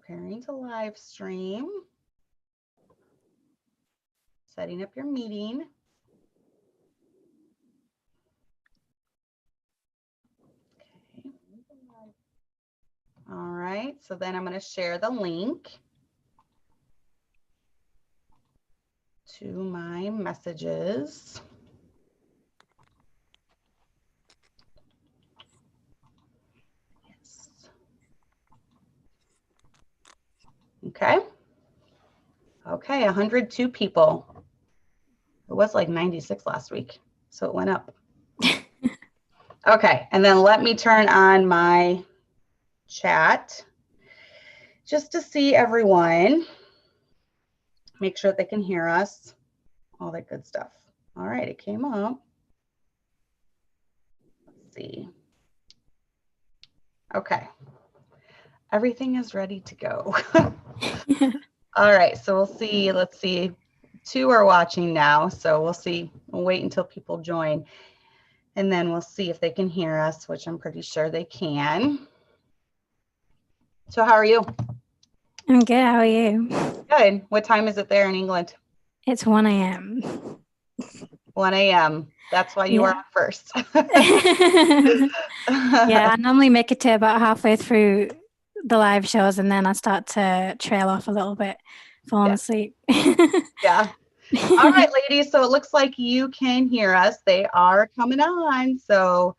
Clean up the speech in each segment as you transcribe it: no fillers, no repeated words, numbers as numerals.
Preparing to live stream. Setting up your meeting. Okay. All right, so then I'm going to share the link to my messages. Yes. Okay. Okay, 102 people. It was like 96 last week, so it went up. Okay, and then let me turn on my chat just to see everyone. Make sure that they can hear us, all that good stuff. All right, it came up. Let's see. Okay, everything is ready to go. All right, so we'll see. Let's see. 2 are watching now, so we'll see. We'll wait until people join, and then we'll see if they can hear us, which I'm pretty sure they can. So how are you? I'm good. How are you? Good. What time is it there in England? It's 1 a.m. 1 a.m. That's why you are on first. Yeah, I normally make it to about halfway through the live shows, and then I start to trail off a little bit, falling asleep. Yeah. All right, ladies. So it looks like you can hear us. They are coming on. So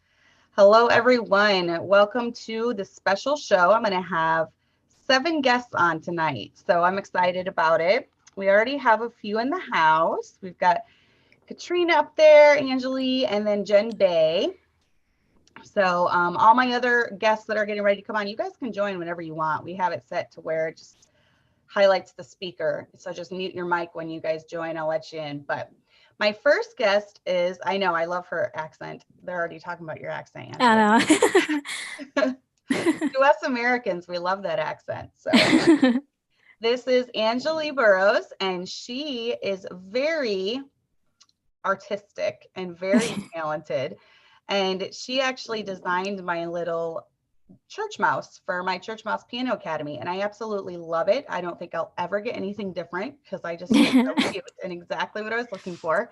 hello, everyone. Welcome to the special show. I'm going to have 7 guests on tonight. So I'm excited about it. We already have a few in the house. We've got Katrina up there, Anjali, and then Jen Bay. So all my other guests that are getting ready to come on, you guys can join whenever you want. We have it set to where it just highlights the speaker. So just mute your mic when you guys join. I'll let you in. But my first guest is, I know, I love her accent. They're already talking about your accent, Anjali. I know. To us Americans, we love that accent. So this is Anjali Burrows, and she is very artistic and very talented. And she actually designed my little church mouse for my Church Mouse Piano Academy. And I absolutely love it. I don't think I'll ever get anything different because I just think it's so cute and exactly what I was looking for.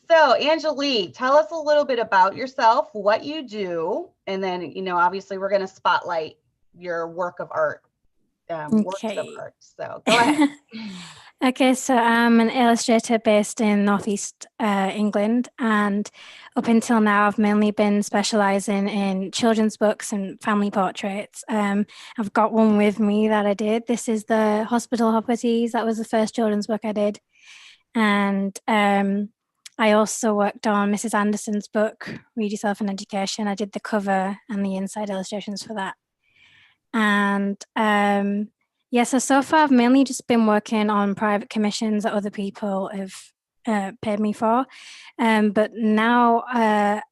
So Anjali, tell us a little bit about yourself, what you do, and then, you know, obviously we're going to spotlight your work of art, works of art. So go ahead. Okay, so I'm an illustrator based in Northeast England, and up until now I've mainly been specializing in children's books and family portraits. I've got one with me that I did. This is the Hospital Hoppities. That was the first children's book I did. And I also worked on Mrs. Anderson's book, Read Yourself an Education. I did the cover and the inside illustrations for that. And yeah, so far I've mainly just been working on private commissions that other people have paid me for. But now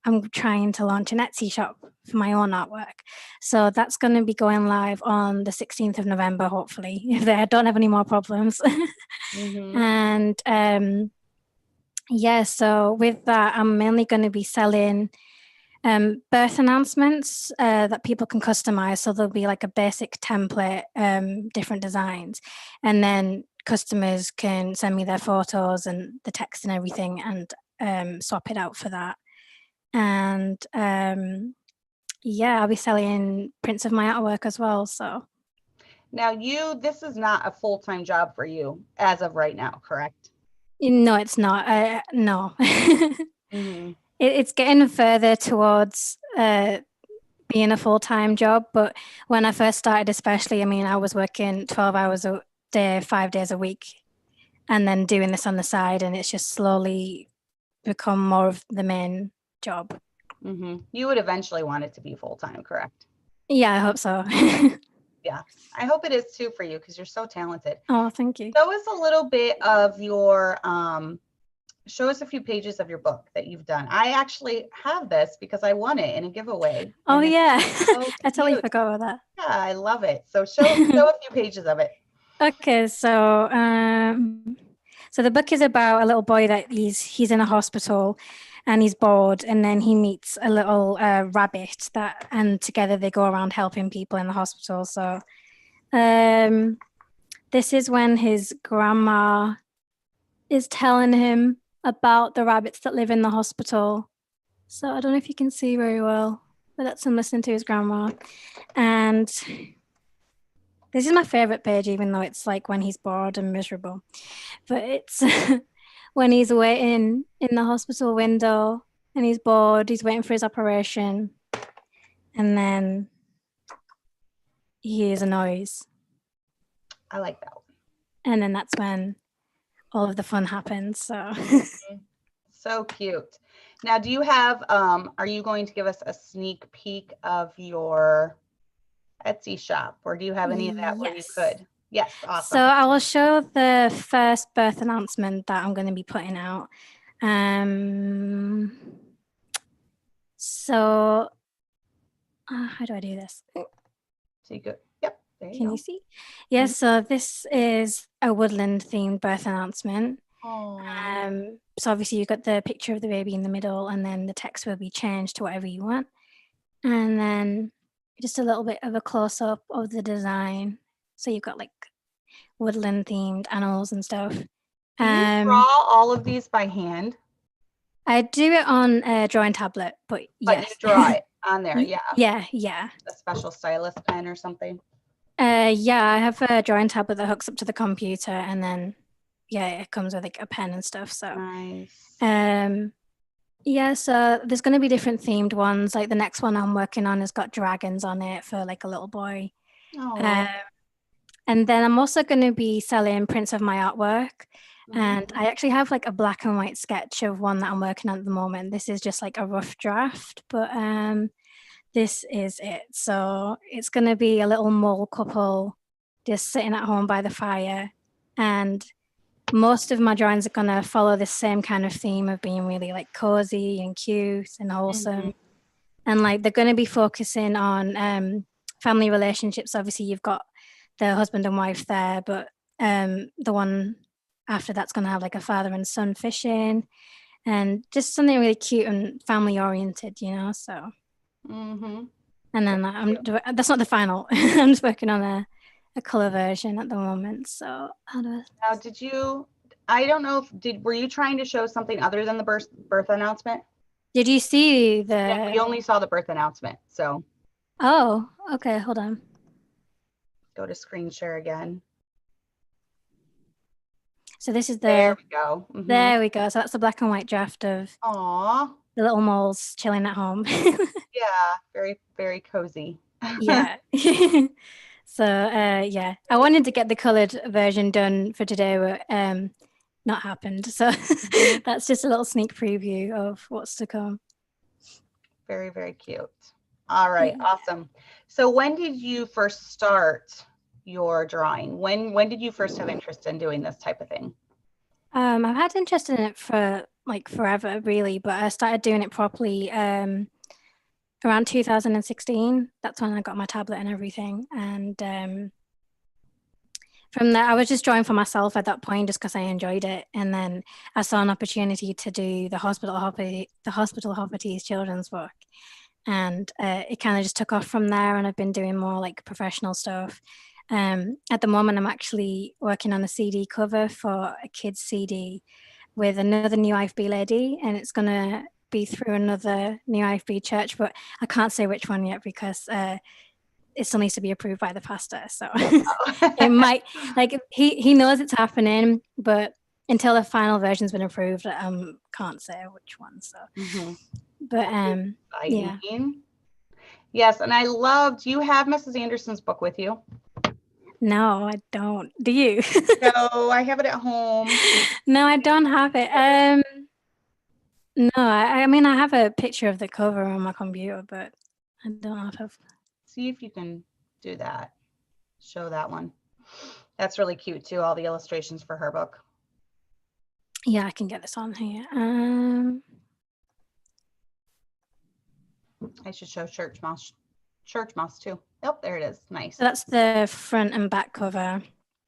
I'm trying to launch an Etsy shop for my own artwork. So that's going to be going live on the 16th of November, hopefully, if I don't have any more problems. And yeah, so with that, I'm mainly going to be selling birth announcements that people can customize. So there'll be like a basic template, different designs, and then customers can send me their photos and the text and everything, and swap it out for that. And yeah, I'll be selling prints of my artwork as well. So now this is not a full-time job for you as of right now, correct? No, it's not. No. It's getting further towards being a full-time job, but when I first started, especially, I mean, I was working 12 hours a day, 5 days a week, and then doing this on the side, and it's just slowly become more of the main job. You would eventually want it to be full-time, correct? Yeah, I hope so. Yeah, I hope it is too for you because you're so talented. Oh, thank you. Show us a little bit of your show us a few pages of your book that you've done. I actually have this because I won it in a giveaway. Oh yeah, so I totally forgot about that. Yeah, I love it. So show a few pages of it. Okay, so so the book is about a little boy that he's in a hospital, and he's bored, and then he meets a little rabbit and together they go around helping people in the hospital. So This is when his grandma is telling him about the rabbits that live in the hospital. So I don't know if you can see very well, but that's him listening to his grandma. And this is my favorite page, even though it's like when he's bored and miserable. But it's when he's waiting in the hospital window and he's bored, he's waiting for his operation. And then he hears a noise. I like that one. And then that's when all of the fun happens. So so cute. Now, do you have, are you going to give us a sneak peek of your Etsy shop, or do you have any of that where you could? Yes, awesome. So I will show the first birth announcement that I'm going to be putting out. So how do I do this? So you go, yep, there you Can go. you see? Yes, so this is a woodland themed birth announcement. So obviously you've got the picture of the baby in the middle, and then the text will be changed to whatever you want. And then just a little bit of a close-up of the design. So you've got like woodland themed animals and stuff. Do you draw all of these by hand? I do it on a drawing tablet, but yes. You draw it on there, yeah. Yeah. A special stylus pen or something? Yeah, I have a drawing tablet that hooks up to the computer, and then it comes with like a pen and stuff. So nice. Yeah, so there's going to be different themed ones. Like the next one I'm working on has got dragons on it for like a little boy. And then I'm also going to be selling prints of my artwork. And I actually have like a black and white sketch of one that I'm working on at the moment. This is just like a rough draft, but this is it. So it's going to be a little mole couple just sitting at home by the fire. And most of my drawings are going to follow the same kind of theme of being really like cozy and cute and wholesome. And like they're going to be focusing on family relationships. Obviously, you've got the husband and wife there, but the one after that's going to have like a father and son fishing, and just something really cute and family oriented, so and then that's not the final. I'm just working on a color version at the moment. So now I don't know were you trying to show something other than the birth announcement? Did you see we only saw the birth announcement, so okay, hold on. Go to screen share again. So this is there we go. There we go. So that's the black and white draft of the little moles chilling at home. Yeah, very, very cozy. Yeah. So I wanted to get the colored version done for today, but not happened. So that's just a little sneak preview of what's to come. Very, very cute. All right, awesome. So when did you first start your drawing? When did you first have interest in doing this type of thing? I've had interest in it for like forever, really, but I started doing it properly around 2016. That's when I got my tablet and everything. And from there, I was just drawing for myself at that point, just because I enjoyed it. And then I saw an opportunity to do the Hospital Hopperties children's book. And it kind of just took off from there, and I've been doing more like professional stuff. At the moment, I'm actually working on a CD cover for a kids CD with another new IFB lady, and it's going to be through another new IFB church, but I can't say which one yet because it still needs to be approved by the pastor. So it might, like, he knows it's happening, but until the final version's been approved, can't say which one. So but yeah. Yes, and do you have Mrs. Anderson's book with you? No, I don't. Do you? No, I have it at home. No, I don't have it. No, I mean I have a picture of the cover on my computer, but I don't have. See if you can do that. Show that one. That's really cute too, all the illustrations for her book. Yeah, I can get this on here. I should show church mouse too. Oh, there it is. Nice. So that's the front and back cover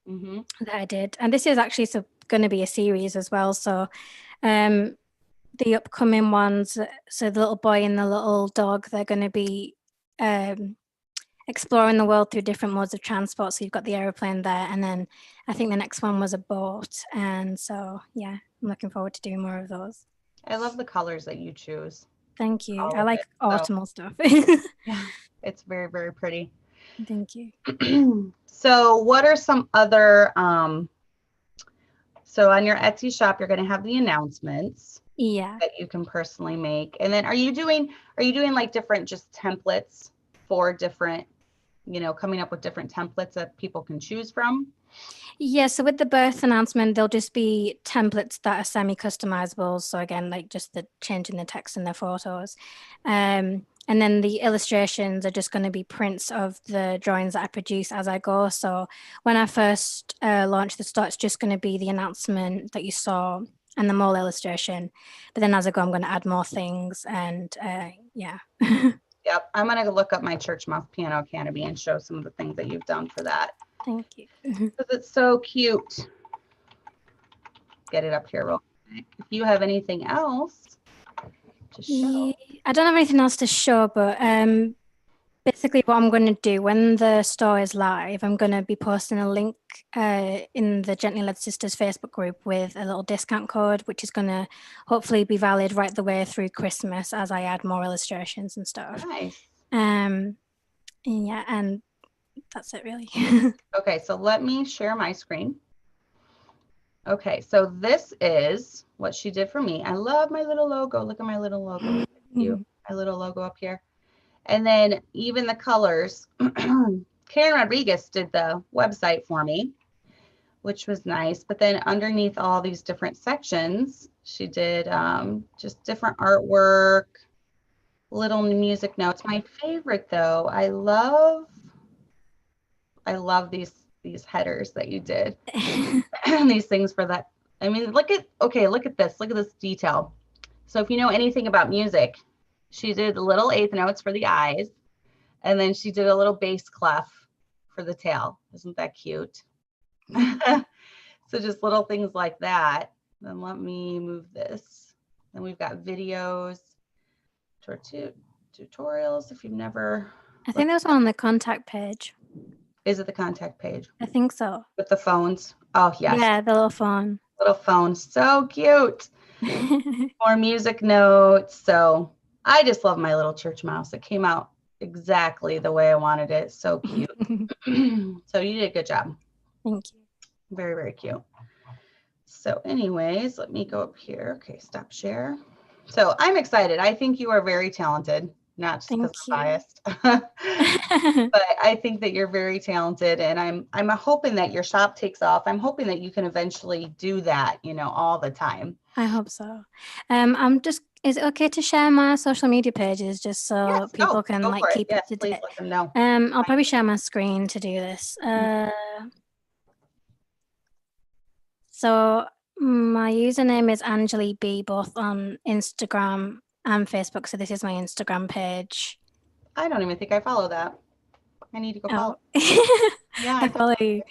that I did. And this is actually going to be a series as well. So the upcoming ones, so the little boy and the little dog, they're going to be a exploring the world through different modes of transport. So you've got the aeroplane there, and then I think the next one was a boat. And so, yeah, I'm looking forward to doing more of those. I love the colors that you choose. Thank you. All I of like it. autumnal stuff. Yeah, it's very, very pretty. Thank you. So what are some other, so on your Etsy shop, you're going to have the announcements Yeah. that you can personally make. And then are you doing like different just templates for different, coming up with different templates that people can choose from? Yeah, so with the birth announcement, there'll just be templates that are semi-customizable. So again, like just the changing the text in the photos. And then the illustrations are just going to be prints of the drawings that I produce as I go. So when I first launched the store, it's just going to be the announcement that you saw and the mole illustration. But then as I go, I'm going to add more things, and yeah. Yep. I'm going to look up my church mouse piano canopy and show some of the things that you've done for that. Thank you. Because it's so cute. Get it up here real quick. If you have anything else to show. I don't have anything else to show, but basically what I'm going to do when the store is live, I'm going to be posting a link in the Gently Led Sisters Facebook group with a little discount code, which is going to hopefully be valid right the way through Christmas as I add more illustrations and stuff. Nice. Yeah, and that's it really. Okay, so let me share my screen. Okay, so this is what she did for me. I love my little logo. Look at my little logo. My little logo up here. And then even the colors. Karen Rodriguez did the website for me, which was nice. But then underneath all these different sections, she did just different artwork, little music notes. My favorite though, I love these headers that you did. These things for that. I mean, look at this. Look at this detail. So if you know anything about music, she did little eighth notes for the eyes, and then she did a little bass clef for the tail. Isn't that cute? So just little things like that. Then let me move this. Then we've got videos, tutorials. If you've never, I think there's one on the contact page. Is it the contact page? I think so. With the phones. Oh yes. Yeah, the little phone. Little phone. So cute. More music notes. So I just love my little church mouse. It came out exactly the way I wanted it. So cute. So you did a good job. Thank you. Very, very cute. So anyways, let me go up here. Okay, stop share. So I'm excited. I think you are very talented, not just because I'm biased. But I think that you're very talented, and I'm hoping that your shop takes off. I'm hoping that you can eventually do that, all the time. I hope so. Is it okay to share my social media pages just so people can keep up to date? Please let them know. I'll probably share my screen to do this. So my username is Anjali B, both on Instagram and Facebook. So this is my Instagram page. I don't even think I follow that. I need to go follow. Yeah, I follow you.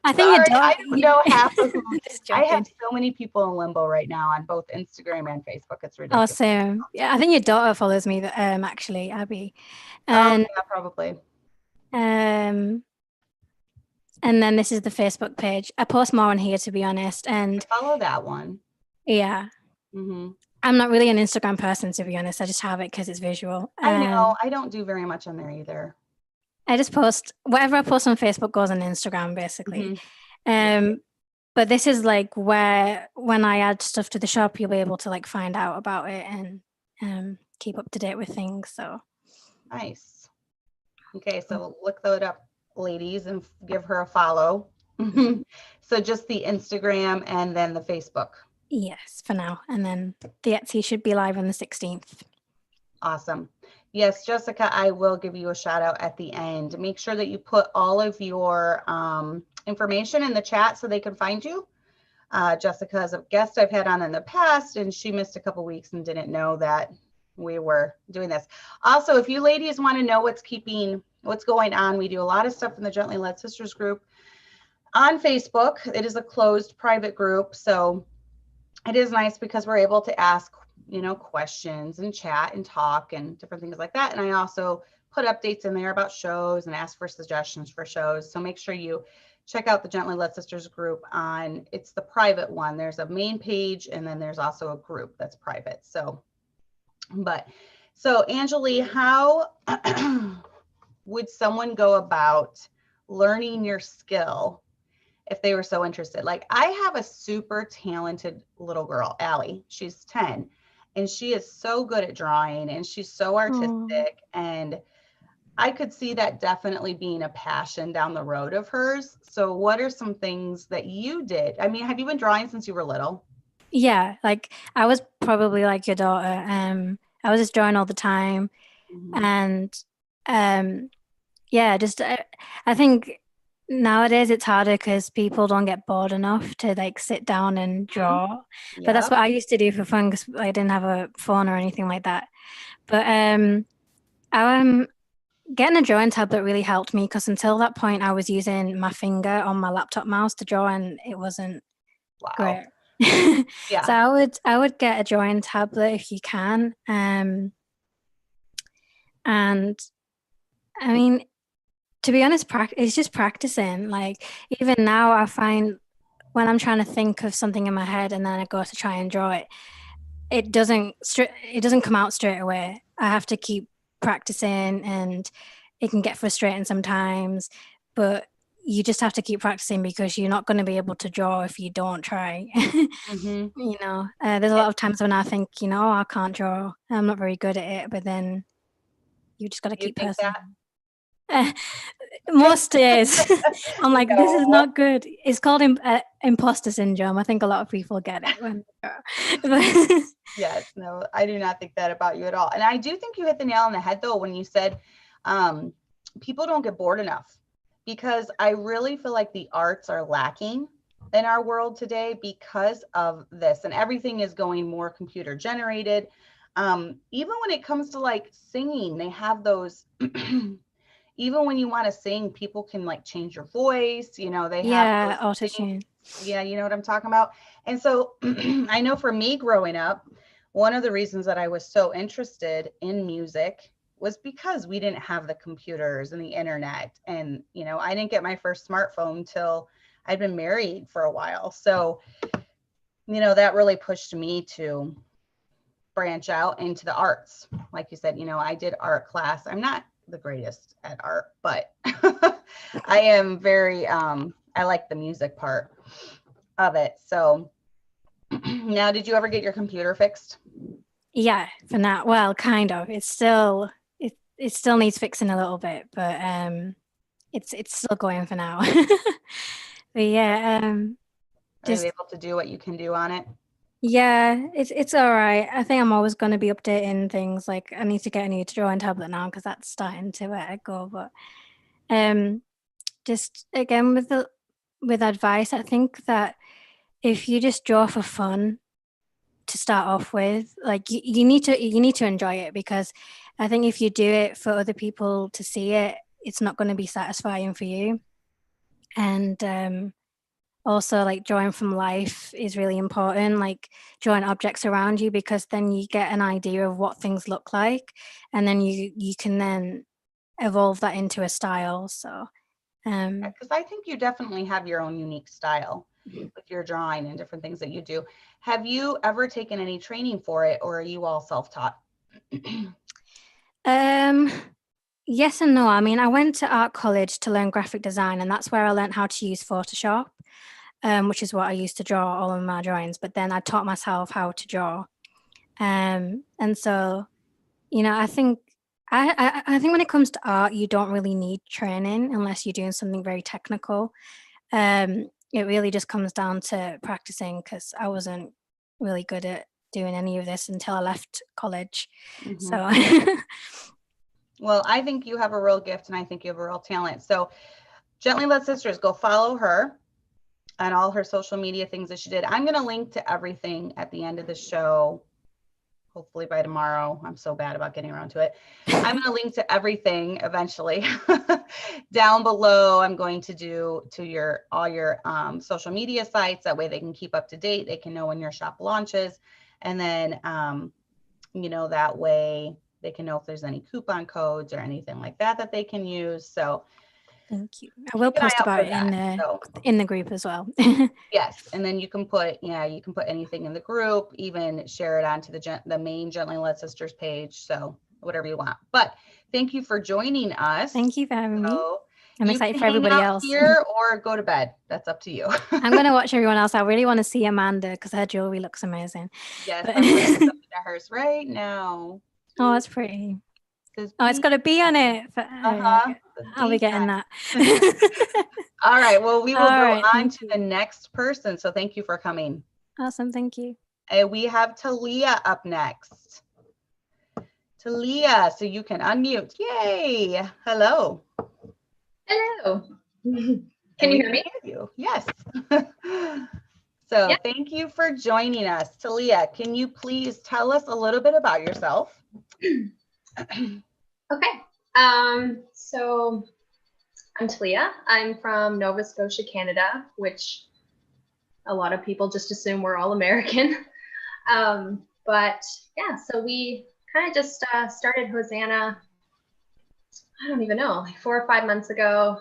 I think you don't. I don't know half of them. I have so many people in limbo right now on both Instagram and Facebook. It's ridiculous. Oh, same. Yeah, I think your daughter follows me. Actually, Abby. Yeah, probably. And then this is the Facebook page. I post more on here, to be honest. And I follow that one. Yeah. Mm-hmm. I'm not really an Instagram person, to be honest. I just have it because it's visual. I know. I don't do very much on there either. I just post whatever I post on Facebook goes on Instagram, basically. Mm-hmm. But this is like where when I add stuff to the shop, you'll be able to find out about it and keep up to date with things. So nice. Okay, so look that up, ladies, and give her a follow. So just the Instagram and then the Facebook. Yes, for now. And then the Etsy should be live on the 16th. Awesome. Yes, Jessikha, I will give you a shout out at the end. Make sure that you put all of your information in the chat so they can find you. Jessikha is a guest I've had on in the past, and she missed a couple weeks and didn't know that we were doing this. Also, if you ladies want to know what's going on, we do a lot of stuff in the Gently Led Sisters group on Facebook. It is a closed private group, so it is nice because we're able to ask questions and chat and talk and different things like that. And I also put updates in there about shows and ask for suggestions for shows. So make sure you check out the Gently Led Sisters group it's the private one. There's a main page and then there's also a group that's private. So Anjali, how would someone go about learning your skill if they were so interested? Like, I have a super talented little girl, Allie. She's 10, and she is so good at drawing, and she's so artistic. And I could see that definitely being a passion down the road of hers. So what are some things that you did? I mean, have you been drawing since you were little? Yeah, like I was probably like your daughter. I was just drawing all the time, Mm-hmm. and yeah, just I think nowadays it's harder because people don't get bored enough to like sit down and draw. But that's Yep. what I used to do for fun because I didn't have a phone or anything like that. But I getting a drawing tablet really helped me because until that point I was using my finger on my laptop mouse to draw and it wasn't Wow. great. So Yeah. I would get a drawing tablet if you can. And I mean, to be honest, it's just practicing. Like even now, I find when I'm trying to think of something in my head and then I go to try and draw it, it doesn't come out straight away. I have to keep practicing, and it can get frustrating sometimes. But you just have to keep practicing because you're not going to be able to draw if you don't try. Mm-hmm. There's a lot of times when I think, I can't draw. I'm not very good at it, but then you just got to You keep think that? persevering. Most days, I'm like, this is No. not good. It's called imposter syndrome. I think a lot of people get it when. Yes, no, I do not think that about you at all. And I do think you hit the nail on the head though when you said um, people don't get bored enough, because I really feel like the arts are lacking in our world today because of this, and everything is going more computer generated. Even when it comes to like singing, they have those. Even when you want to sing, people can like change your voice. They have Yeah, those things. autotune. Yeah, you know what I'm talking about. And so I know for me growing up, one of the reasons that I was so interested in music was because we didn't have the computers and the internet. And, I didn't get my first smartphone till I'd been married for a while. So, that really pushed me to branch out into the arts. Like you said, I did art class. I'm not the greatest at art, but I am very, I like the music part of it. So now, did you ever get your computer fixed? Yeah, for now. Well, kind of. It still needs fixing a little bit, but it's still going for now. But yeah, Are you just able to do what you can do on it? yeah, it's all right. I think I'm always going to be updating things. Like I need to get a new drawing tablet now because that's starting to go. But um, just again with advice, I think that if you just draw for fun to start off with, like you need to enjoy it because I think if you do it for other people to see it, it's not going to be satisfying for you. And also like drawing from life is really important, like drawing objects around you because then you get an idea of what things look like and then you can then evolve that into a style. So um Because I think you definitely have your own unique style with your drawing and different things that you do. Have you ever taken any training for it, or are you all self-taught? um yes and no. I mean, I went to art college to learn graphic design and that's where I learned how to use Photoshop, which is what I used to draw all of my drawings, but then I taught myself how to draw. And so, I think I think when it comes to art, you don't really need training unless you're doing something very technical. It really just comes down to practicing because I wasn't really good at doing any of this until I left college. Mm-hmm. So Well, I think you have a real gift and I think you have a real talent. So, Gently Led Sisters, go follow her on all her social media things that she did. I'm going to link to everything at the end of the show, hopefully by tomorrow. I'm so bad about getting around to it. I'm going to link to everything eventually down below. I'm going to do to all your social media sites. That way they can keep up to date. They can know when your shop launches. And then, that way they can know if there's any coupon codes or anything like that they can use. So thank you. I will post about it in the group as well. Yes, and then you can put anything in the group, even share it onto the main Gently Led Sisters page. So whatever you want. But thank you for joining us. Thank you for having me. I'm excited for hang everybody out else. Here or go to bed. That's up to you. I'm going to watch everyone else. I really want to see Amanda because her jewelry looks amazing. Yes, I'm looking at hers right now. Oh, that's pretty. It's got a bee on it. I'll be getting that. All right. Well, we will go on to the next person. So thank you for coming. Awesome. Thank you. We have Talia up next. Talia, so you can unmute. Yay. Hello. Hello. Can you hear me? Yes. So thank you for joining us. Talia, can you please tell us a little bit about yourself? Okay. So I'm Talia. I'm from Nova Scotia, Canada, which a lot of people just assume we're all American. But yeah, so we kind of just started Hosanna, I don't even know, like 4 or 5 months ago,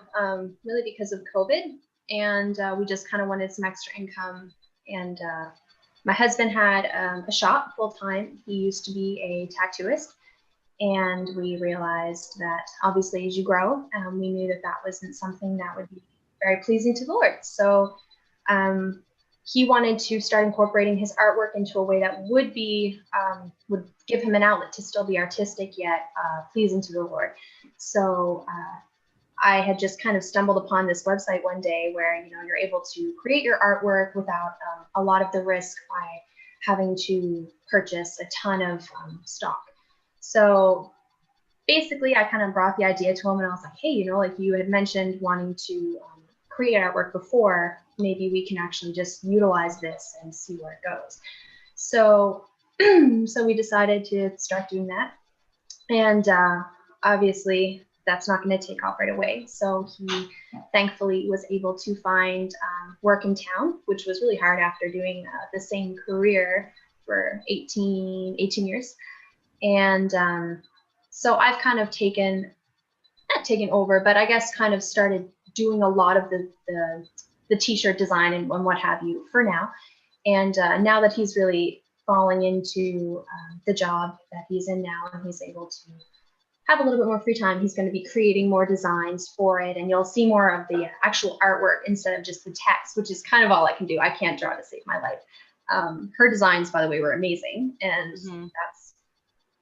really because of COVID. And we just kind of wanted some extra income. And my husband had a shop full time. He used to be a tattooist. And we realized that obviously as you grow, we knew that wasn't something that would be very pleasing to the Lord. So he wanted to start incorporating his artwork into a way that would give him an outlet to still be artistic yet pleasing to the Lord. So I had just kind of stumbled upon this website one day where you're able to create your artwork without a lot of the risk by having to purchase a ton of stock. So basically, I kind of brought the idea to him, and I was like, hey, like you had mentioned wanting to create artwork before, maybe we can actually just utilize this and see where it goes. So, so we decided to start doing that. And obviously, that's not going to take off right away. So he thankfully was able to find work in town, which was really hard after doing the same career for 18 years. And so I've kind of not taken over, but I guess kind of started doing a lot of the t-shirt design and what have you for now. And now that he's really falling into the job that he's in now, and he's able to have a little bit more free time, he's going to be creating more designs for it. And you'll see more of the actual artwork instead of just the text, which is kind of all I can do. I can't draw to save my life. Her designs, by the way, were amazing. And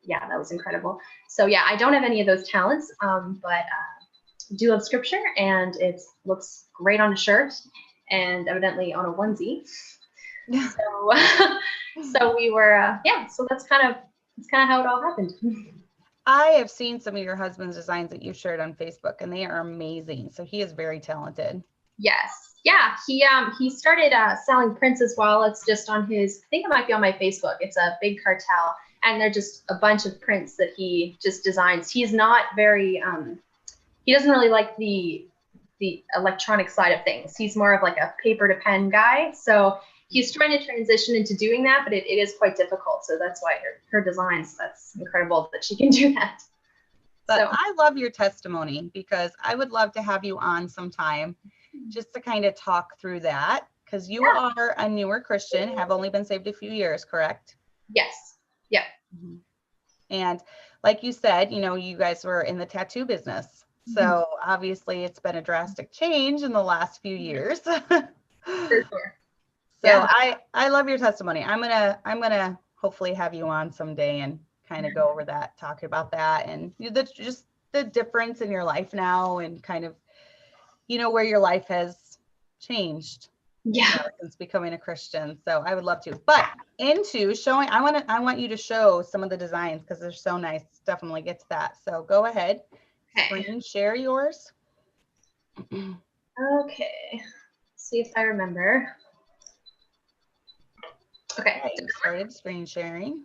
that was incredible. So yeah, I don't have any of those talents, but do love scripture, and it looks great on a shirt and evidently on a onesie. So we were, so that's kind of how it all happened. I have seen some of your husband's designs that you've shared on Facebook, and they are amazing. So he is very talented. Yes. Yeah. He started selling prints as well. It's just on his, I think it might be on my Facebook. It's a big cartel, and they're just a bunch of prints that he just designs. He's not very, he doesn't really like the electronic side of things. He's more of like a paper to pen guy. So he's trying to transition into doing that, but it is quite difficult. So that's why her designs, that's incredible that she can do that. But I love your testimony, because I would love to have you on sometime just to kind of talk through that, because you are a newer Christian, have only been saved a few years, correct? Yes. Yeah. Mm-hmm. And like you said, you guys were in the tattoo business. So obviously it's been a drastic change in the last few years. For sure. So I love your testimony. I'm gonna hopefully have you on someday and kind of go over that, talk about that, and just the difference in your life now, and kind of where your life has changed since becoming a Christian. So I would love to. But into showing, I want you to show some of the designs because they're so nice. Definitely get to that. So go ahead. Screen share yours. Okay. See if I remember. Okay. You started screen sharing.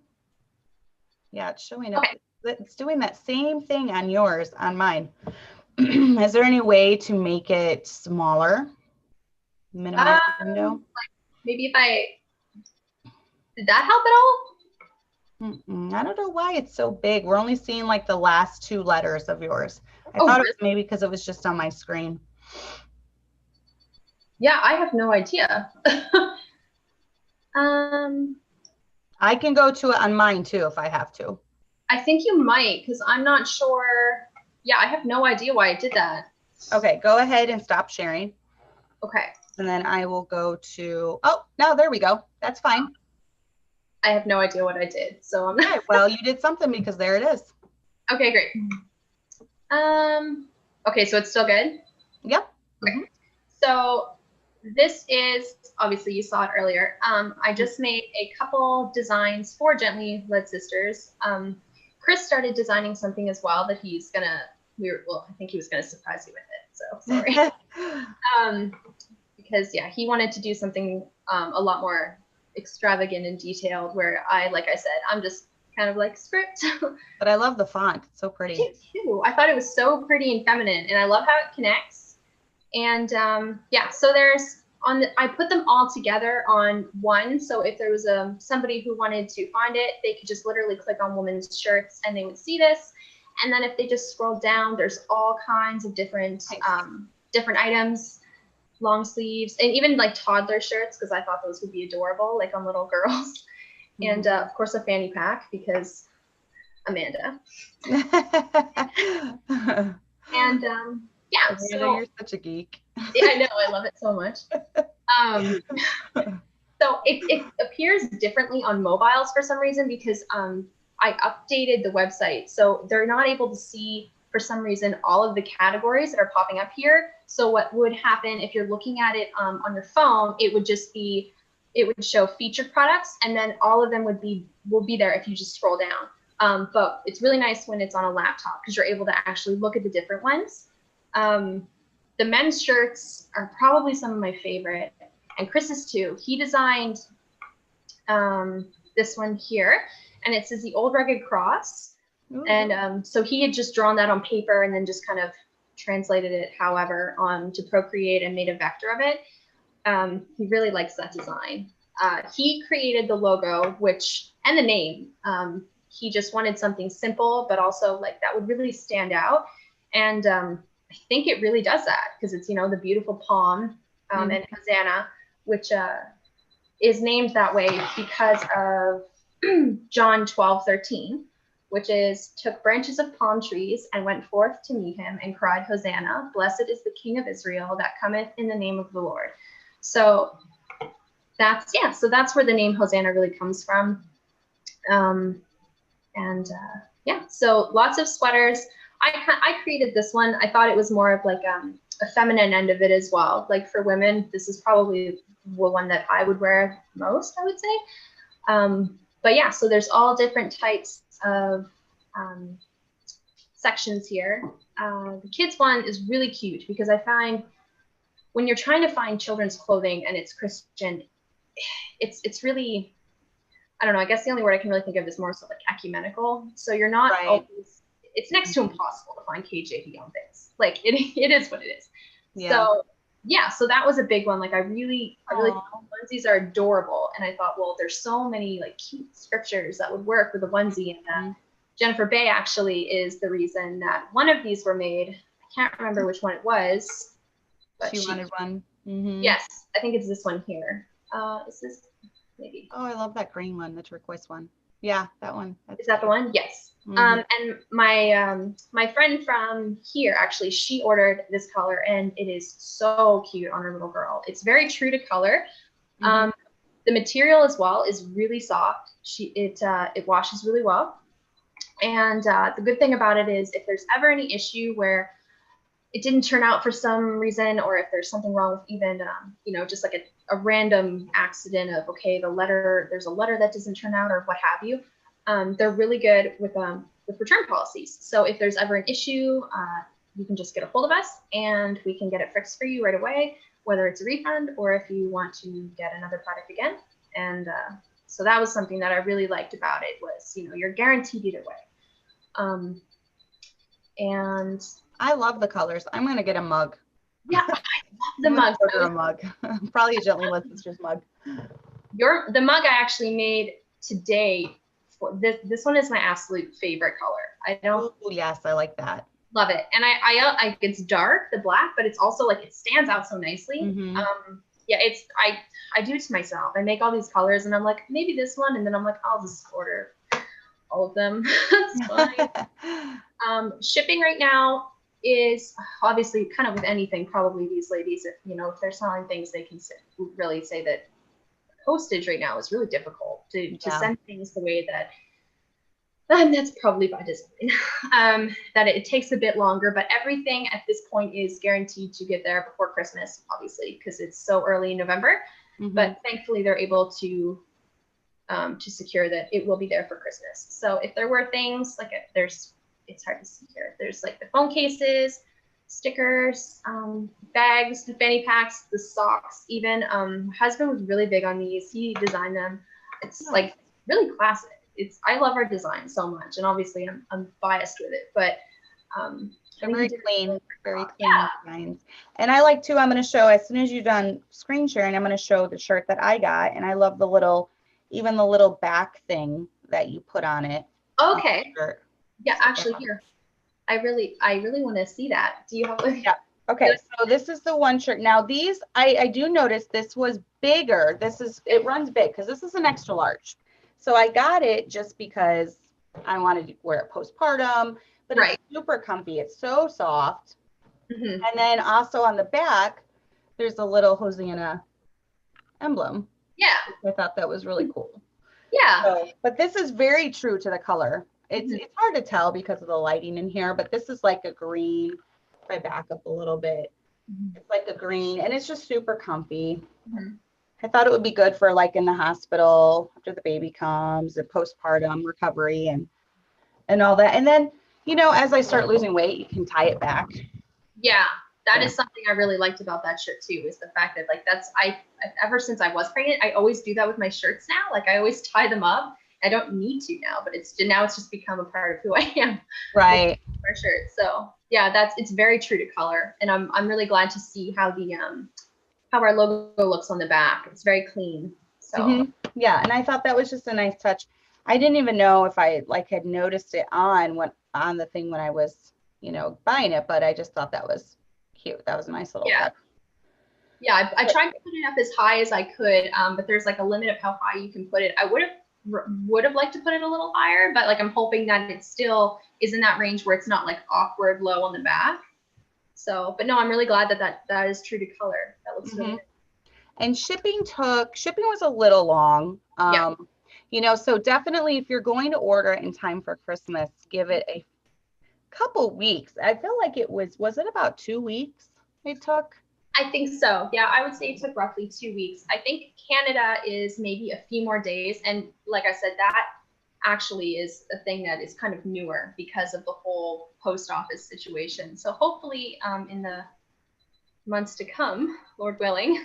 Yeah, it's showing up. Okay. It's doing that same thing on yours, on mine. Is there any way to make it smaller? Minimize the window? Maybe if did that help at all? I don't know why it's so big. We're only seeing like the last 2 letters of yours. I Oh, thought it really? was maybe because it was just on my screen. Yeah, I have no idea. I can go to it on mine too if I have to. I think you might, because I'm not sure. Yeah, I have no idea why I did that. Okay, go ahead and stop sharing. Okay. And then I will go to, oh, no, there we go. That's fine. I have no idea what I did. So I'm not. Okay, well, you did something because there it is. Okay, great. Okay, so it's still good? Yep. Okay. So this is, obviously you saw it earlier. I just made a couple designs for Gently Led Sisters. Chris started designing something as well that he's gonna, I think he was gonna surprise you with it. So sorry. Because yeah, he wanted to do something a lot more extravagant and detailed, where like I said, I'm just kind of like script. But I love the font. It's so pretty. Me too. I thought it was so pretty and feminine, and I love how it connects. And yeah, so I put them all together on one. So if there was somebody who wanted to find it, they could just literally click on women's shirts and they would see this. And then if they just scroll down, there's all kinds of different items, long sleeves, and even like toddler shirts, because I thought those would be adorable, like on little girls. And of course a fanny pack, because Amanda. And yeah, Amanda, so you're such a geek. yeah, I know, I love it so much. So it appears differently on mobiles for some reason, because I updated the website, so they're not able to see, for some reason, all of the categories that are popping up here. So what would happen if you're looking at it on your phone, it would show featured products, and then all of them will be there if you just scroll down. But it's really nice when it's on a laptop, because you're able to actually look at the different ones. The men's shirts are probably some of my favorite, and Chris's too. He designed this one here, and it says the Old Rugged Cross. Ooh. And so he had just drawn that on paper and then just kind of translated it however to Procreate and made a vector of it. He really likes that design. He created the logo, and the name. He just wanted something simple, but also like that would really stand out. And I think it really does that, because it's, the beautiful palm and Hosanna, which is named that way because of John 12:13, which is, took branches of palm trees and went forth to meet him and cried, Hosanna, blessed is the King of Israel that cometh in the name of the Lord. So that's where the name Hosanna really comes from. Yeah, so lots of sweaters. I created this one. I thought it was more of like a feminine end of it as well. Like for women, this is probably the one that I would wear most, I would say. But yeah, so there's all different types of sections here. The kids one is really cute, because I find when you're trying to find children's clothing and it's Christian, it's really, I don't know, I guess the only word I can really think of is more so like ecumenical. So you're not always, it's next to impossible to find KJV on things. Like it is what it is. Yeah. So yeah, so that was a big one. Like I really thought onesies are adorable. And I thought, well, there's so many like cute scriptures that would work with a onesie. And Jennifer Bay actually is the reason that one of these were made. I can't remember which one it was. But she wanted one. Mm-hmm. Yes, I think it's this one here. Is this maybe? Oh, I love that green one, the turquoise one. Yeah, that one. Is that the one? Yes. Mm-hmm. And my friend from here, actually, she ordered this color, and it is so cute on her little girl. It's very true to color. Mm-hmm. The material as well is really soft. It washes really well. And the good thing about it is, if there's ever any issue where it didn't turn out for some reason, or if there's something wrong with even, just like a random accident of, okay, there's a letter that doesn't turn out or what have you, they're really good with return policies. So if there's ever an issue, you can just get a hold of us and we can get it fixed for you right away, whether it's a refund or if you want to get another product again. And so that was something that I really liked about it was, you're guaranteed either way. And I love the colors. I'm going to get a mug. Yeah, I love the mug. A mug. Probably a Gently Led Sisters mug. The mug I actually made today this one is my absolute favorite color. I don't. Oh, yes, I like that. Love it. And I it's dark, the black, but it's also like it stands out so nicely. Mm-hmm. Yeah, I do it to myself. I make all these colors and I'm like, maybe this one, and then I'm like, I'll just order all of them. It's fine. Shipping right now is obviously kind of with anything, probably these ladies, if if they're selling things, they can really say that postage right now is really difficult to send things the way that. And that's probably by design, that it takes a bit longer, but everything at this point is guaranteed to get there before Christmas, obviously, because it's so early in November. Mm-hmm. But thankfully, they're able to secure that it will be there for Christmas. So if there were things like it's hard to see here. There's like the phone cases, stickers, bags, the fanny packs, the socks. Even my husband was really big on these. He designed them. It's like really classic. I love our design so much, and obviously I'm biased with it, but they're very clean designs. And I like too, I'm going to show, as soon as you're done screen sharing, I'm going to show the shirt that I got, and I love the little back thing that you put on it. Okay. Yeah, actually here, I really want to see that. Do you have a Yeah. Okay, so this is the one shirt. Now these, I do notice this was bigger. It runs big because this is an extra large. So I got it just because I wanted to wear it postpartum, but it's super comfy. It's so soft. Mm-hmm. And then also on the back, there's a little Hosanna emblem. Yeah. I thought that was really cool. Yeah. So, but this is very true to the color. It's hard to tell because of the lighting in here, but this is like a green. If I back up a little bit, it's like a green, and it's just super comfy. Mm-hmm. I thought it would be good for like in the hospital after the baby comes, the postpartum recovery and all that. And then, as I start losing weight, you can tie it back. Yeah, that is something I really liked about that shirt too, is the fact that like ever since I was pregnant, I always do that with my shirts now. Like I always tie them up. I don't need to now, but it's just become a part of who I am. Right. For sure. So yeah, it's very true to color. And I'm really glad to see how how our logo looks on the back. It's very clean. So yeah, and I thought that was just a nice touch. I didn't even know if I had noticed it on the thing when I was, buying it, but I just thought that was cute. That was a nice little touch. Yeah, I tried to put it up as high as I could, but there's like a limit of how high you can put it. I would have liked to put it a little higher, but like I'm hoping that it still is in that range where it's not like awkward low on the back. So, but no, I'm really glad that is true to color. That looks really good. And shipping was a little long. So definitely if you're going to order it in time for Christmas, give it a couple weeks. I feel like was it about 2 weeks it took? I think so. Yeah, I would say it took roughly 2 weeks. I think Canada is maybe a few more days. And like I said, that actually is a thing that is kind of newer because of the whole post office situation. So hopefully in the months to come, Lord willing,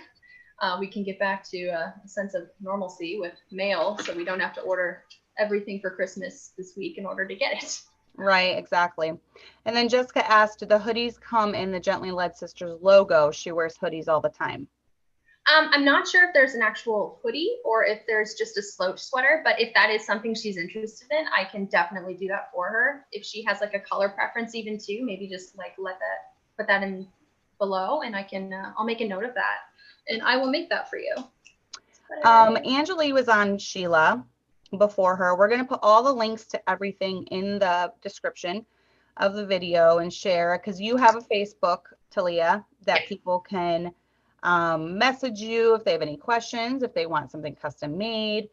we can get back to a sense of normalcy with mail, so we don't have to order everything for Christmas this week in order to get it. Right, exactly. And then Jessica asked, do the hoodies come in the Gently Led Sisters logo? She wears hoodies all the time. I'm not sure if there's an actual hoodie or if there's just a slouch sweater, but if that is something she's interested in, I can definitely do that for her. If she has like a color preference even too, maybe just like put that in below, and I'll make a note of that and I will make that for you. Anjali was on Sheila before her. We're going to put all the links to everything in the description of the video and share, because you have a Facebook, Talia, that people can message you if they have any questions, if they want something custom made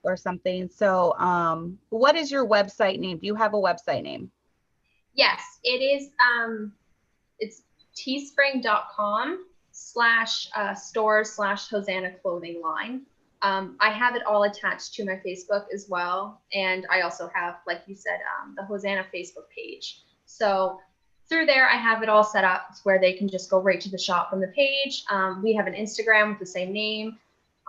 or something. So what is your website name? Do you have a website name? Yes, it is. It's teespring.com/stores/Hosanna clothing line. I have it all attached to my Facebook as well. And I also have, like you said, the Hosanna Facebook page. So through there, I have it all set up where they can just go right to the shop from the page. We have an Instagram with the same name.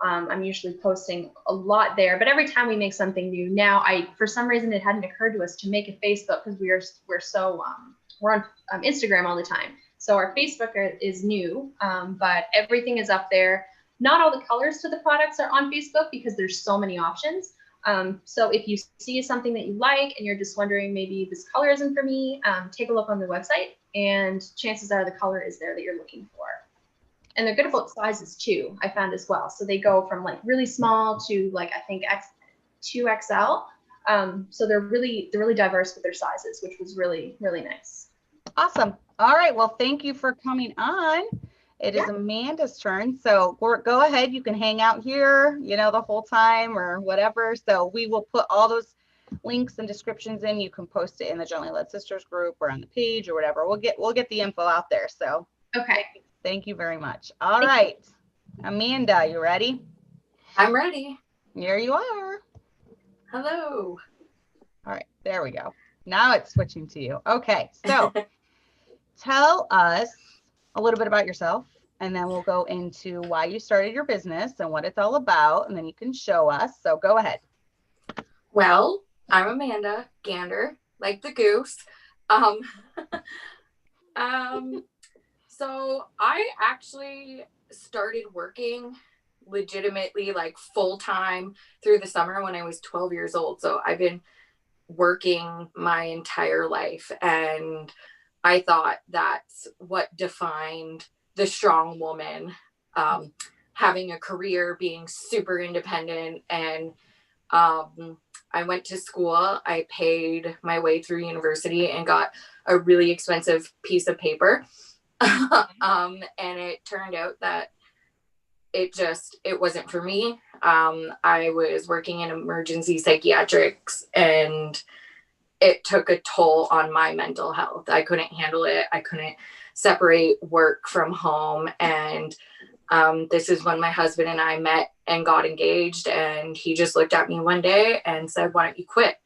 I'm usually posting a lot there, but every time we make something new now, for some reason, it hadn't occurred to us to make a Facebook because we're on Instagram all the time. So our Facebook is new, but everything is up there. Not all the colors to the products are on Facebook because there's so many options. So if you see something that you like and you're just wondering maybe this color isn't for me, take a look on the website, and chances are the color is there that you're looking for. And they're good about sizes too, I found as well. So they go from like really small to like, I think 2XL. So they're really diverse with their sizes, which was really, really nice. Awesome. All right. Well, thank you for coming on. It is Amanda's turn. So go ahead. You can hang out here, the whole time or whatever. So we will put all those links and descriptions in. You can post it in the Gently Led Sisters group or on the page or whatever. We'll get the info out there. So okay. Thank you very much. All right. Amanda, you ready? I'm ready. Here you are. Hello. All right. There we go. Now it's switching to you. Okay. So tell us a little bit about yourself, and then we'll go into why you started your business and what it's all about, and then you can show us. So go ahead. Well, I'm Amanda Gander, like the goose. So I actually started working legitimately like full time through the summer when I was 12 years old. So I've been working my entire life, and I thought that's what defined the strong woman, having a career, being super independent. And I went to school. I paid my way through university and got a really expensive piece of paper. And it turned out that it wasn't for me. I was working in emergency psychiatrics, and it took a toll on my mental health. I couldn't handle it. I couldn't separate work from home. And this is when my husband and I met and got engaged, and he just looked at me one day and said, "Why don't you quit?"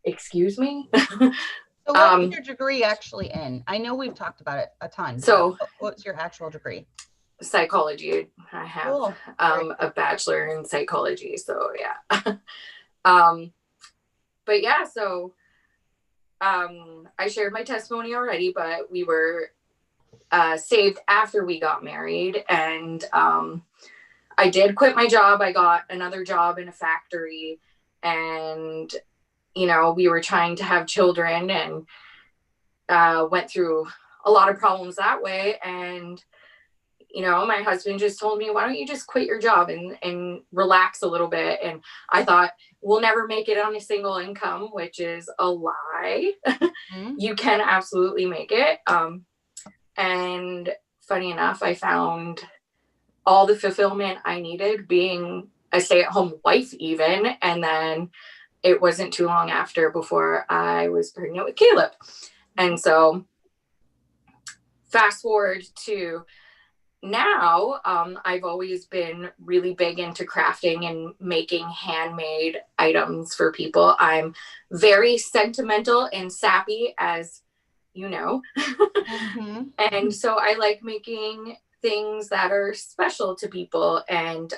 Excuse me? So what's your degree actually in? I know we've talked about it a ton. So what's your actual degree? Psychology. I have cool. A bachelor in psychology. So yeah. But yeah, so I shared my testimony already, but we were saved after we got married, and I did quit my job. I got another job in a factory, and we were trying to have children, and went through a lot of problems that way. And my husband just told me, "Why don't you just quit your job and relax a little bit?" And I thought, we'll never make it on a single income, which is a lie. Mm-hmm. You can absolutely make it. And funny enough, I found all the fulfillment I needed being a stay-at-home wife even. And then it wasn't too long after before I was pregnant with Caleb. And so fast forward to now, I've always been really big into crafting and making handmade items for people. I'm very sentimental and sappy, as you know. Mm-hmm. And so I like making things that are special to people. And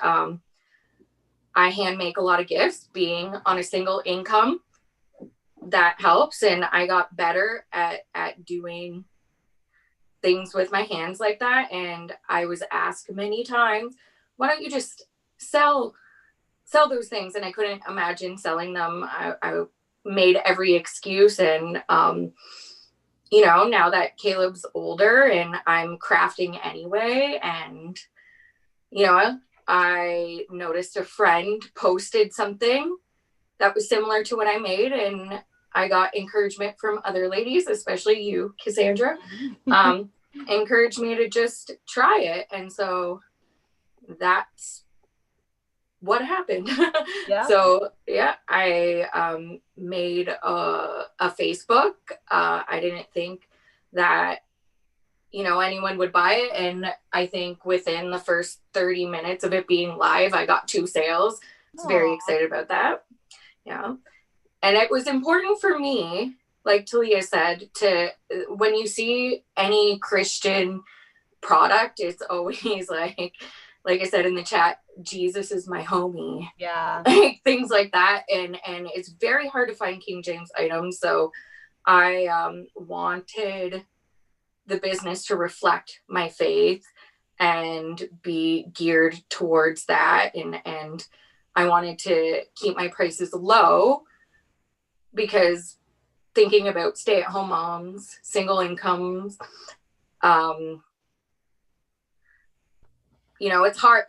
I hand make a lot of gifts. Being on a single income, that helps. And I got better at doing things with my hands like that. And I was asked many times, "Why don't you just sell those things?" And I couldn't imagine selling them. I made every excuse. And now that Caleb's older and I'm crafting anyway, and I noticed a friend posted something that was similar to what I made, and I got encouragement from other ladies, especially you, Cassandra, encouraged me to just try it. And so that's what happened. Yeah. So yeah, I made a Facebook. I didn't think that anyone would buy it, and I think within the first 30 minutes of it being live, I got 2 sales. I was very excited about that. Yeah. And it was important for me, like Talia said, when you see any Christian product, it's always like I said in the chat, Jesus is my homie. Yeah. Things like that. And it's very hard to find King James items. So I wanted the business to reflect my faith and be geared towards that. And I wanted to keep my prices low because thinking about stay-at-home moms, single incomes, you know, it's hard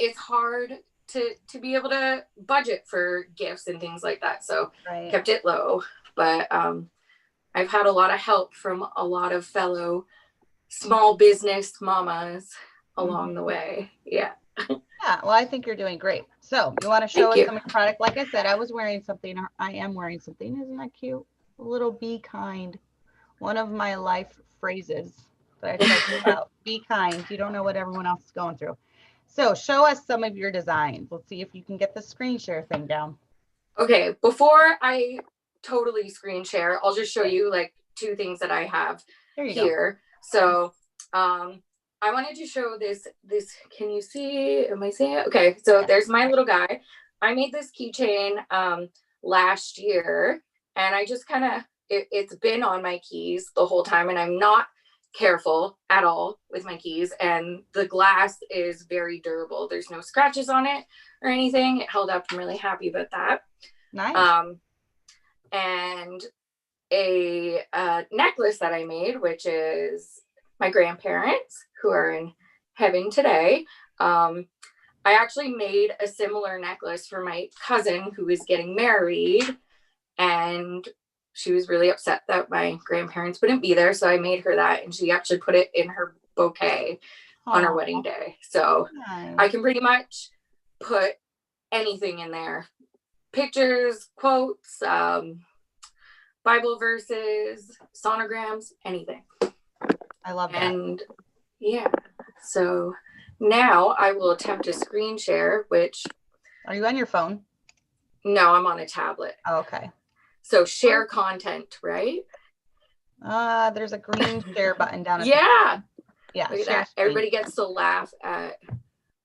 to be able to budget for gifts and things like that. So kept it low, but I've had a lot of help from a lot of fellow small business mamas along the way. Yeah. Yeah, well, I think you're doing great. So you want to show us some of your product? Like I said, I was wearing something, or I am wearing something. Isn't that cute? A little be kind. One of my life phrases that I tell you about. Be kind. You don't know what everyone else is going through. So show us some of your designs. Let's see if you can get the screen share thing down. Okay, before I totally screen share, I'll just show you like 2 things that I have here. So I wanted to show this, can you see, am I seeing it? Okay, so there's my little guy. I made this keychain last year, and I just kind of, it's been on my keys the whole time, and I'm not careful at all with my keys, and the glass is very durable. There's no scratches on it or anything. It held up. I'm really happy about that. Nice. And a necklace that I made, which is my grandparents who are in heaven today. I actually made a similar necklace for my cousin who is getting married, and she was really upset that my grandparents wouldn't be there. So I made her that, and she actually put it in her bouquet on her wedding day. So I can pretty much put anything in there. Pictures, quotes, Bible verses, sonograms, anything. I love that. And yeah, so now I will attempt to screen share, which... Are you on your phone? No, I'm on a tablet. Oh, okay. So share content, right? There's a green share button down. Yeah. Yeah. Look at that. Screen. Everybody gets to laugh at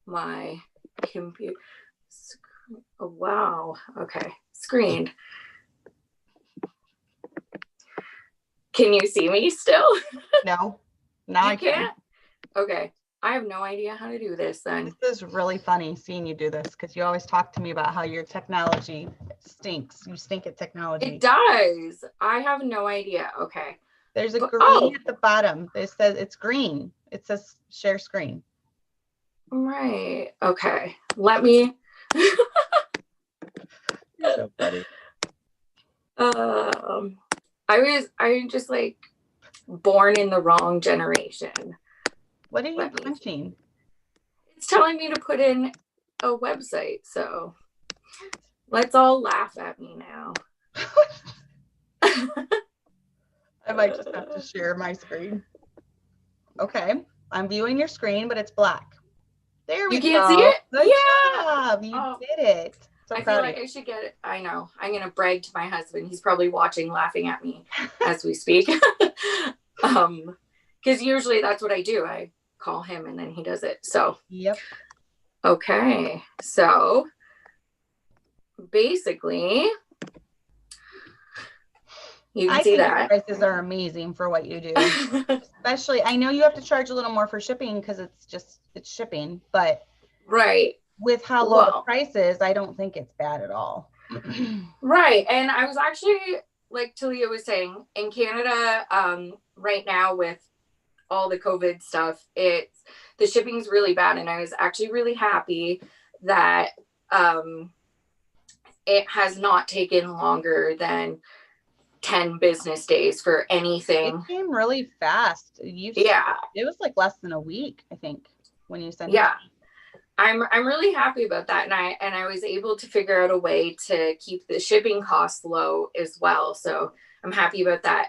my computer. Oh, wow. Okay. Screened. Can you see me still? No. Now I can't. Okay. I have no idea how to do this then. This is really funny seeing you do this, because you always talk to me about how your technology stinks. You stink at technology. It does. I have no idea. Okay. There's a green at the bottom. It says it's green. It says share screen. Right. Okay. Let me. You're so funny. I'm just like born in the wrong generation. What are you punching? It's telling me to put in a website, so let's all laugh at me now. I might just have to share my screen. Okay, I'm viewing your screen, but it's black. There we go. You can't see it? Good job. You did it. So I feel like I should get it. I know. I'm going to brag to my husband. He's probably watching, laughing at me as we speak. Because usually that's what I do. I call him and then he does it. So, yep. Okay. So, basically, you can see that. Your prices are amazing for what you do. Especially, I know you have to charge a little more for shipping because it's shipping, but right. With how low the price is, I don't think it's bad at all. Right. And I was actually, like Talia was saying, in Canada right now with all the COVID stuff, the shipping's really bad. And I was actually really happy that it has not taken longer than 10 business days for anything. It came really fast. It was like less than a week, I think, when you sent it. Yeah. I'm really happy about that, and I was able to figure out a way to keep the shipping costs low as well. So I'm happy about that.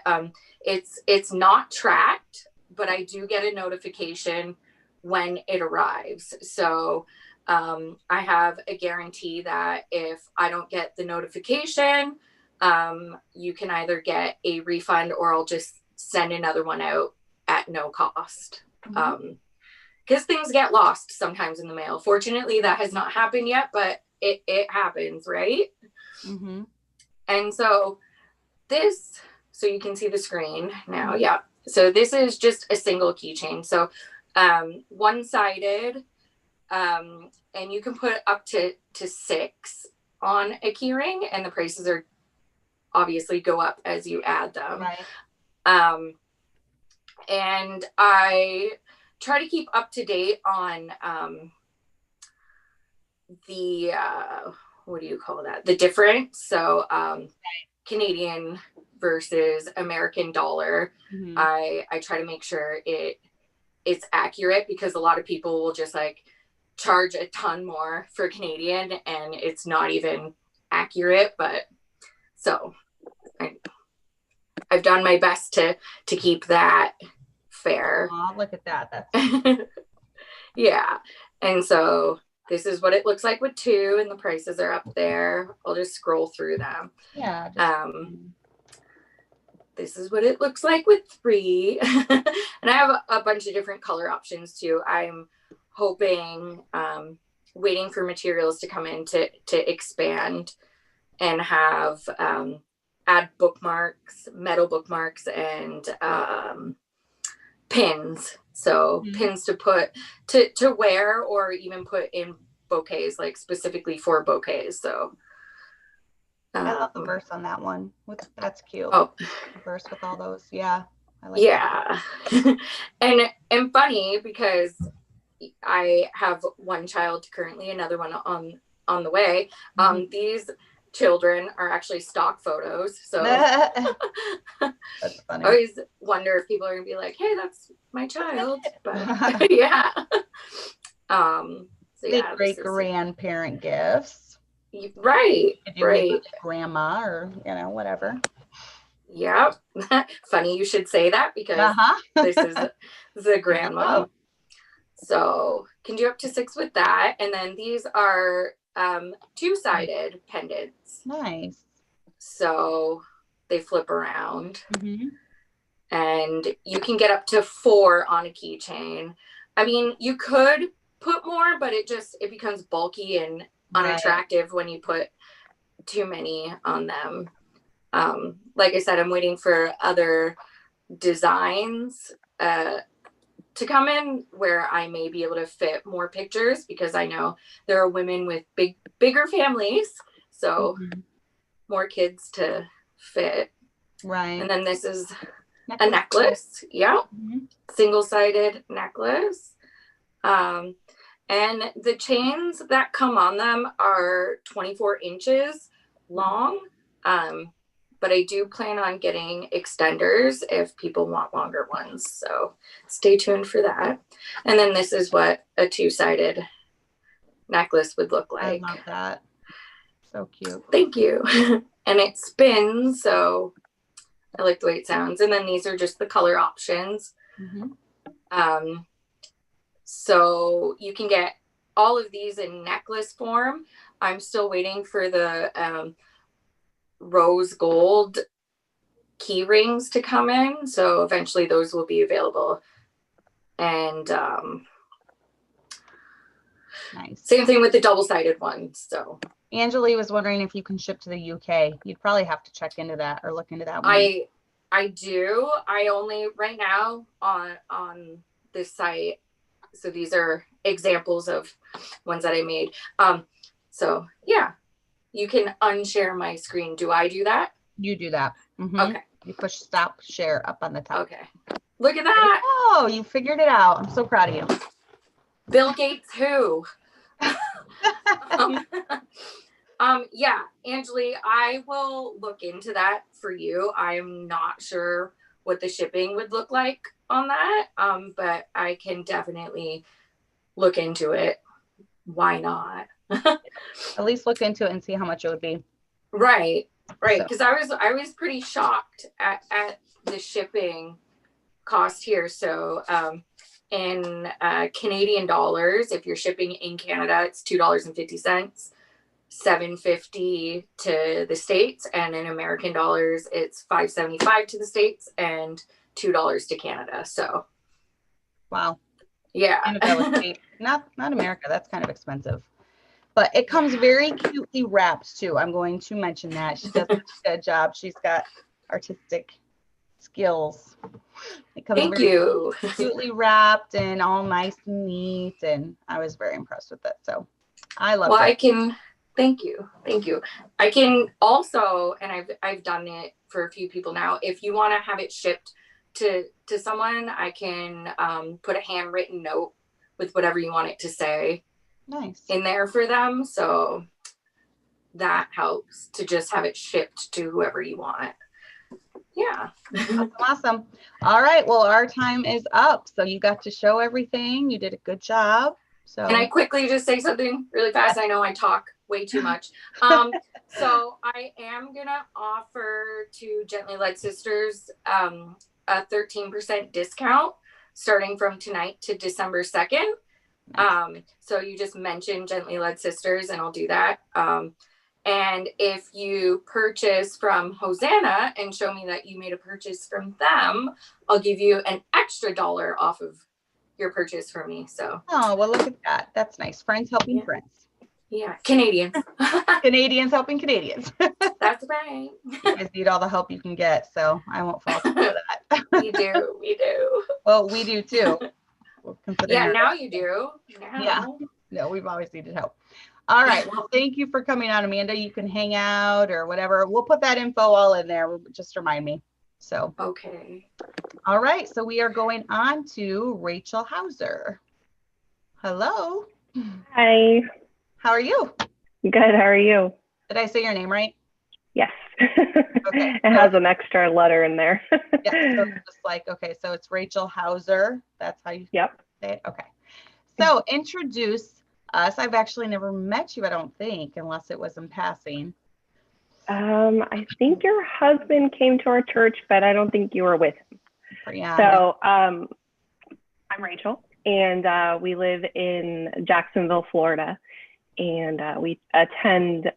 It's not tracked, but I do get a notification when it arrives. So I have a guarantee that if I don't get the notification, you can either get a refund or I'll just send another one out at no cost. Mm-hmm. Because things get lost sometimes in the mail. Fortunately, that has not happened yet, but it happens, right? Mm-hmm. And so so you can see the screen now. Yeah. So this is just a single keychain. So one-sided, and you can put up to 6. on a key ring, and the prices are obviously go up as you add them. Right. And I try to keep up to date on the what do you call that? The difference. So Canadian versus American dollar. Mhm. I try to make sure it's accurate, because a lot of people will just like charge a ton more for Canadian and it's not even accurate. But so I've done my best to keep that fair. Oh, look at that. That's Yeah. And so this is what it looks like with 2, and the prices are up there. I'll just scroll through them. yeah. This is what it looks like with 3. And I have a bunch of different color options too. I'm hoping, waiting for materials to come in to expand and have add bookmarks, metal bookmarks, and pins. So pins to put to wear, or even put in bouquets, like specifically for bouquets. So I love the verse on that one. That's cute. Oh, the verse with all those. Yeah. I like yeah. and funny, because I have one child currently, another one on the way. These children are actually stock photos. So That's funny. I always wonder if people are gonna be like, "Hey, that's my child," but yeah. So yeah, great grandparent gifts. Right. Right. Grandma, or whatever. Yeah. Funny you should say that, because this is the grandma. So can do up to 6 with that. And then these are 2-sided pendants. Nice. So they flip around. And you can get up to 4 on a keychain. I mean, you could put more, but it becomes bulky and unattractive when you put too many on them. Like I said, I'm waiting for other designs to come in where I may be able to fit more pictures, because I know there are women with bigger families, so more kids to fit. Right. And then this is a necklace. Yeah. Single-sided necklace. And the chains that come on them are 24 inches long. But I do plan on getting extenders if people want longer ones. So stay tuned for that. And then this is what a 2-sided necklace would look like. I love that. So cute. Thank you. And it spins, so I like the way it sounds. And then these are just the color options. So you can get all of these in necklace form. I'm still waiting for the rose gold key rings to come in, so eventually those will be available. And nice. Same thing with the double-sided ones. So Anjali was wondering if you can ship to the UK. You'd probably have to check into that or look into that one. I do. I only right now on this site. So these are examples of ones that I made. So yeah, you can unshare my screen. Do I do that? You do that. Okay. You push stop share up on the top. Okay. Look at that. Oh, you figured it out. I'm so proud of you. Bill Gates who? Yeah, Anjali, I will look into that for you. I'm not sure what the shipping would look like on that, but I can definitely look into it. Why not? At least look into it and see how much it would be. Right. Because I was pretty shocked at the shipping cost here. So in Canadian dollars, if you're shipping in Canada, it's $2.50, $7.50 to the States, and in American dollars, it's $5.75 to the States and $2 to Canada. So, wow, yeah, not America. That's kind of expensive, but it comes very cutely wrapped too. I'm going to mention that she does such a good job. She's got artistic skills. It comes Thank you. cutely wrapped and all nice and neat, and I was very impressed with it. So I love it. Well, Thank you. Thank you. I can also, and I've done it for a few people now, if you want to have it shipped to someone, I can put a handwritten note with whatever you want it to say in there for them. So that helps to just have it shipped to whoever you want. Yeah. Awesome. All right. Well, our time is up. So you got to show everything. You did a good job. So can I quickly just say something really fast? I know I talk way too much. So I am gonna offer to Gently Led Sisters a 13% discount starting from tonight to December 2nd. So you just mentioned Gently Led Sisters and I'll do that. And if you purchase from Hosanna and show me that you made a purchase from them, I'll give you an extra $1 off of your purchase from me. So oh, well, look at that. That's nice. Friends helping friends. Yeah, Canadians. Canadians helping Canadians. That's right. You guys need all the help you can get, so I won't fall for that. We do. Well, we do too. Yeah, now you do. Now. Yeah. No, we've always needed help. All right. Well, thank you for coming on, Amanda. You can hang out or whatever. We'll put that info all in there. Just remind me. So. Okay. All right. So we are going on to Rachel Hauser. Hello. Hi. How are you? Good. How are you? Did I say your name right? Yes. Okay. It has an extra letter in there. Yeah. So it's just like, okay. So it's Rachel Hauser. That's how you say it? Okay. So introduce us. I've actually never met you, I don't think, unless it was in passing. I think your husband came to our church, but I don't think you were with him. Yeah. So I'm Rachel, and we live in Jacksonville, Florida, and we attend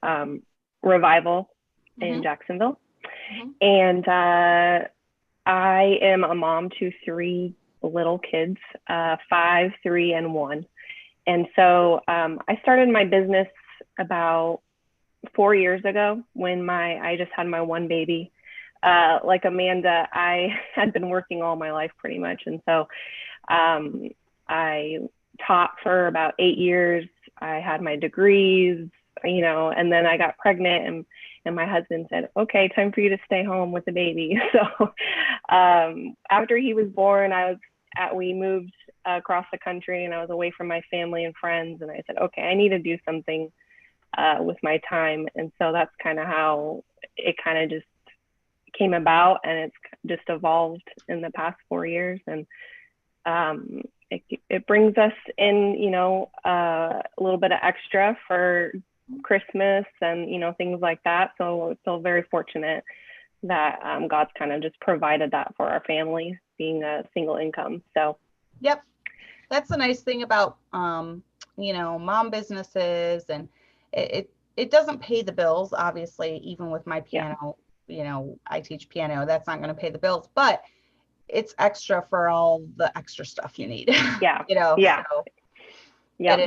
Revival in Jacksonville. And I am a mom to 3 little kids, 5, 3, and 1. And so I started my business about 4 years ago when I just had my one baby. Like Amanda, I had been working all my life pretty much. And so I taught for about 8 years. I had my degrees, and then I got pregnant and my husband said, okay, time for you to stay home with the baby. So after he was born, we moved across the country and I was away from my family and friends. And I said, okay, I need to do something with my time. And so that's kind of how it kind of just came about, and it's just evolved in the past 4 years. And it brings us in, a little bit of extra for Christmas and, things like that. So I feel very fortunate that God's kind of just provided that for our family, being a single income. So yep, that's the nice thing about mom businesses, and it doesn't pay the bills, obviously. Even with my piano, I teach piano, that's not going to pay the bills, but it's extra for all the extra stuff you need. Yeah. So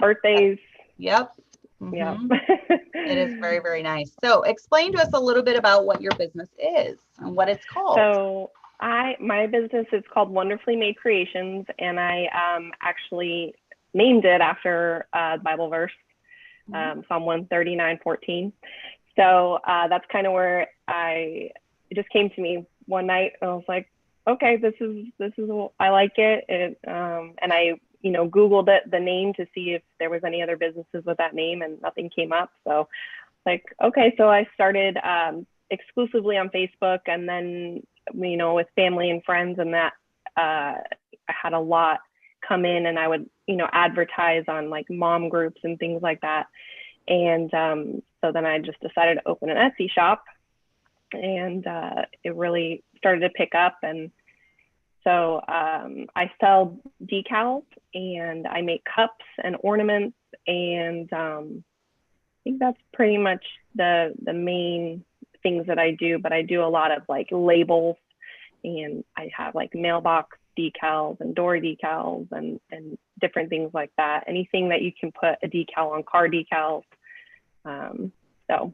birthdays. Yep. Yeah. It is very, very nice. So explain to us a little bit about what your business is and what it's called. So my business is called Wonderfully Made Creations, and I actually named it after the Bible verse, Psalm 139:14. So that's kind of where it just came to me one night. And I was like, okay, this is I like it. And I Googled the name to see if there was any other businesses with that name, and nothing came up. So like, okay, so I started exclusively on Facebook, and then with family and friends, and that I had a lot come in, and I would advertise on like mom groups and things like that. And so then I just decided to open an Etsy shop, and it really started to pick up. And so I sell decals, and I make cups and ornaments, and I think that's pretty much the main things that I do. But I do a lot of like labels, and I have like mailbox decals and door decals and different things like that. Anything that you can put a decal on car decals. So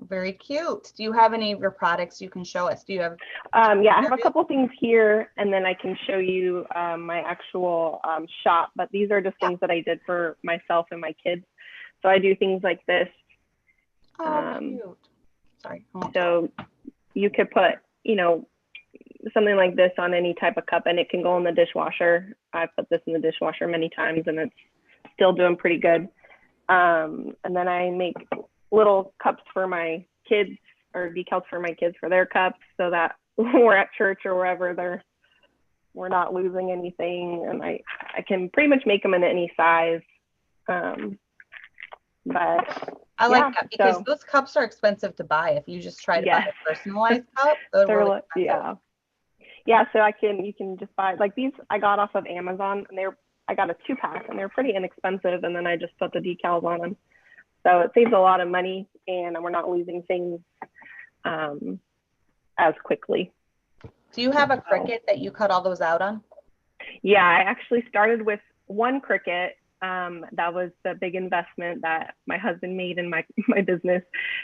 very cute. Do you have any of your products you can show us? Do you have? Yeah, I have a couple things here, and then I can show you my actual shop. But these are just things that I did for myself and my kids. So I do things like this. Oh, cute. Sorry. So you could put, you know, something like this on any type of cup and it can go in the dishwasher. I've put this in the dishwasher many times and it's still doing pretty good. And then I make little cups for my kids, or decals for my kids for their cups, so that we're at church or wherever we're not losing anything. And I can pretty much make them in any size. But I like that because those cups are expensive to buy. If you just try to buy a personalized cup, they're really expensive. Yeah. So you can just buy like these. I got off of Amazon, and I got a 2-pack, and they're pretty inexpensive. And then I just put the decals on them, so it saves a lot of money, and we're not losing things as quickly. Do you have a Cricut that you cut all those out on? Yeah, I actually started with one Cricut. That was the big investment that my husband made in my business.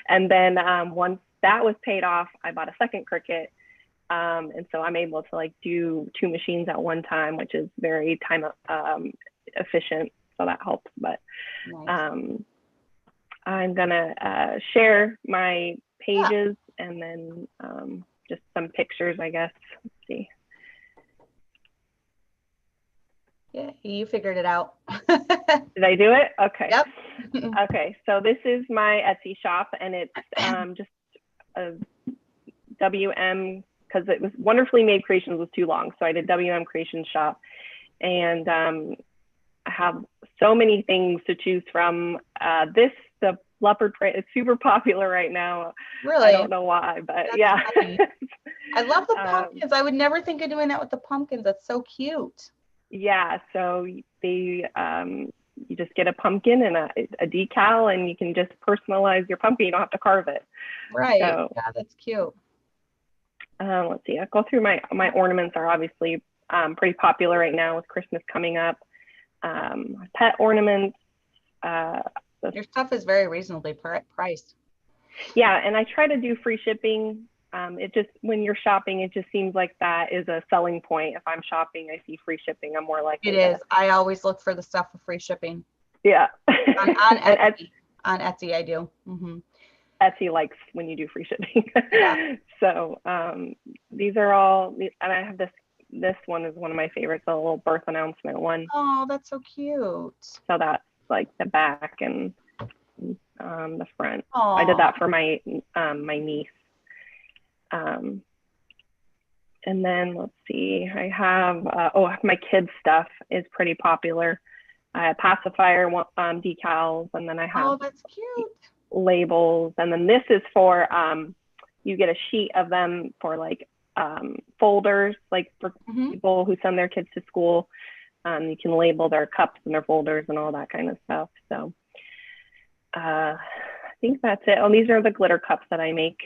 And then once that was paid off, I bought a second Cricut. And so I'm able to like do 2 machines at one time, which is very time efficient. So that helps. But nice. I'm gonna share my pages and then just some pictures, I guess. Let's see. Yeah, you figured it out. Did I do it? Okay. Yep. Okay, so this is my Etsy shop, and it's just a WM, because it was Wonderfully Made Creations was too long, so I did WM Creations Shop, and I have so many things to choose from. The leopard print is super popular right now. Really? I don't know why, but that's yeah. I love the pumpkins. I would never think of doing that with the pumpkins. That's so cute. Yeah, so they you just get a pumpkin and a decal, and you can just personalize your pumpkin. You don't have to carve it. Right. So, yeah, that's cute. Let's see. I'll go through my ornaments are obviously pretty popular right now with Christmas coming up. Pet ornaments. Your stuff is very reasonably priced. Yeah, and I try to do free shipping. It just, when you're shopping, it just seems like that is a selling point. If I'm shopping, I see free shipping, I'm more likely. It is. I always look for the stuff with free shipping. Yeah. on Etsy. On Etsy, I do. Mm-hmm. Etsy likes when you do free shipping. Yeah. So these are all, and I have this one is one of my favorites, the little birth announcement one. Oh, that's so cute. So that's like the back and the front. Aww. I did that for my my niece. And then let's see, I have my kids stuff is pretty popular. I have pacifier decals, and then I have that's cute. Labels, and then this is for you get a sheet of them for like folders, like for people who send their kids to school. You can label their cups and their folders and all that kind of stuff. So I think that's it. Oh, these are the glitter cups that I make.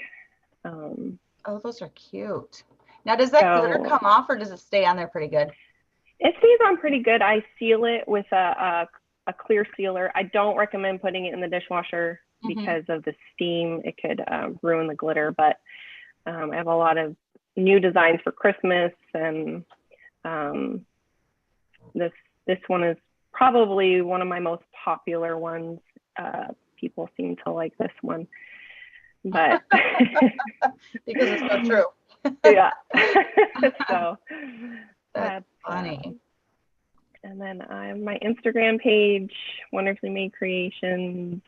Oh, those are cute. Now, does that glitter come off, or does it stay on there pretty good? It stays on pretty good. I seal it with a clear sealer. I don't recommend putting it in the dishwasher because of the steam. It could ruin the glitter, but I have a lot of new designs for Christmas, and this one is probably one of my most popular ones. People seem to like this one, but because it's so true. Yeah. So that's funny. And then I have my Instagram page, Wonderfully Made Creations.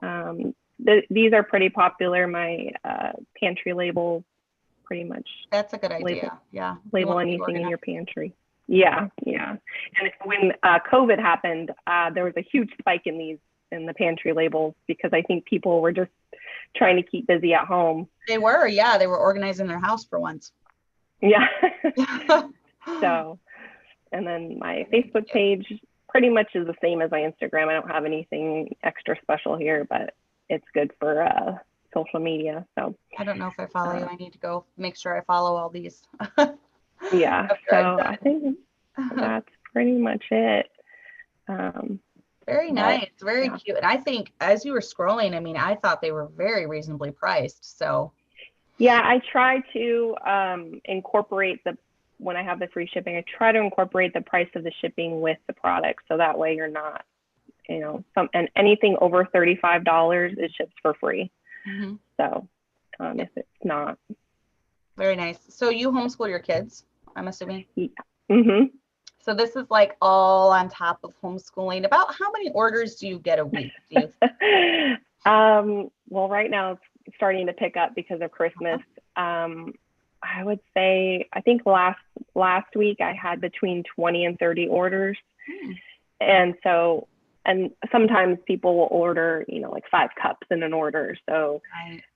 These are pretty popular. My pantry labels, pretty much. That's a good idea. Yeah. Label anything in your pantry. Yeah, yeah. And when COVID happened, there was a huge spike in the pantry labels, because I think people were just trying to keep busy at home. They were, yeah. They were organizing their house for once. Yeah. So, and then my Facebook page pretty much is the same as my Instagram. I don't have anything extra special here, but it's good for social media. So I don't know if I follow you. I need to go make sure I follow all these. Yeah. So I think that's pretty much it. Very nice. Very cute. And I think as you were scrolling, I mean, I thought they were very reasonably priced. So yeah, I try to incorporate when I have the free shipping, I try to incorporate the price of the shipping with the product. So that way you're not and anything over $35 it ships for free. So if it's not. Very nice. So you homeschool your kids, I'm assuming? Yeah. So this is like all on top of homeschooling. About how many orders do you get a week? Well, right now it's starting to pick up because of Christmas. I would say, I think last week I had between 20 and 30 orders. And sometimes people will order, like 5 cups in an order. So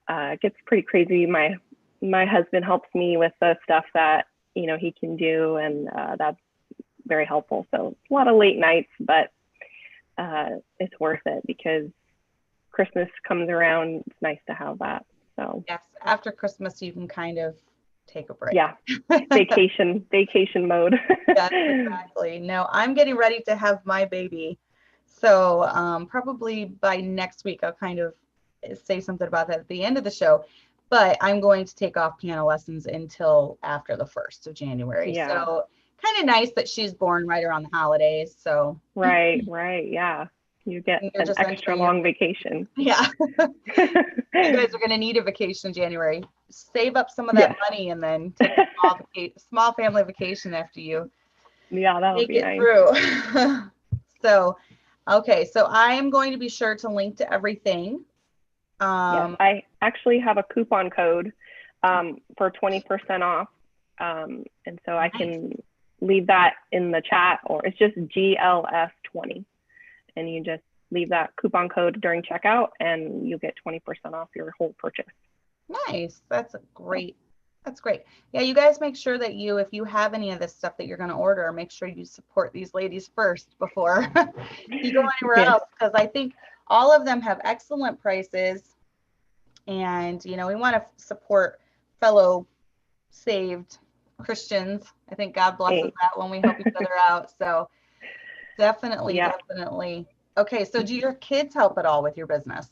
it gets pretty crazy. My husband helps me with the stuff that, he can do. And that's very helpful. So it's a lot of late nights, but it's worth it because Christmas comes around. It's nice to have that. So yes, after Christmas, you can kind of take a break. Yeah, vacation mode. Yes, exactly. No, I'm getting ready to have my baby. So probably by next week, I'll kind of say something about that at the end of the show. But I'm going to take off piano lessons until after the 1st of January. Yeah. So kind of nice that she's born right around the holidays. So right. Yeah. You get an extra long vacation. Yeah. You guys are going to need a vacation in January. Save up some of that money and then take a small family vacation after you. Yeah, that'll be nice. Through. So, okay. So I am going to be sure to link to everything. Yes, I actually have a coupon code for 20% off. And so I can leave that in the chat, or it's just GLF20. And you just leave that coupon code during checkout and you get 20% off your whole purchase. Nice. That's great. Yeah, you guys make sure that if you have any of this stuff that you're going to order, make sure you support these ladies first before you go anywhere else, because I think all of them have excellent prices. And, we want to support fellow saved Christians. I think God blesses that when we help each other out. So definitely. Okay, so do your kids help at all with your business?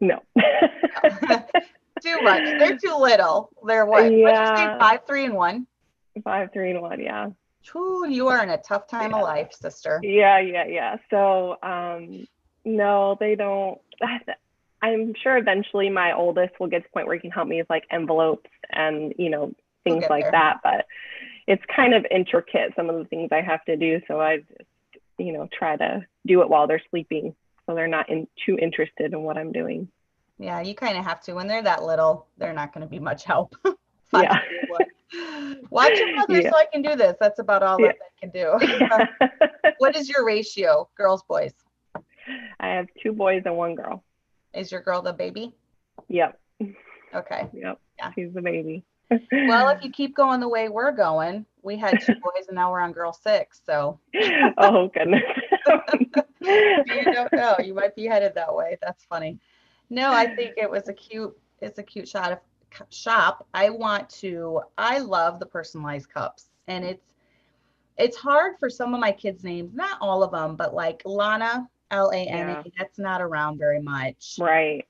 No. Too much. They're too little. They're what? Yeah. What'd you say, 5, 3, and 1? 5, 3, and 1, yeah. Ooh, you are in a tough time of life, sister. Yeah. So, no, they don't. I'm sure eventually my oldest will get to the point where he can help me with like envelopes and, things like that. But it's kind of intricate, some of the things I have to do. So I just, try to do it while they're sleeping, so they're not too interested in what I'm doing. Yeah, you kind of have to. When they're that little, they're not going to be much help. Yeah. Watch your mother so I can do this. That's about all that they can do. What is your ratio, girls, boys? I have 2 boys and 1 girl. Is your girl the baby? Yep. Okay. Yep. Yeah. She's the baby. Well, if you keep going the way we're going, we had 2 boys and now we're on girl 6. So. Oh, goodness. You don't know. You might be headed that way. That's funny. No, I think it's a cute shop. I love the personalized cups, and it's hard for some of my kids' names, not all of them, but like Lana, Lana, that's not around very much. Right.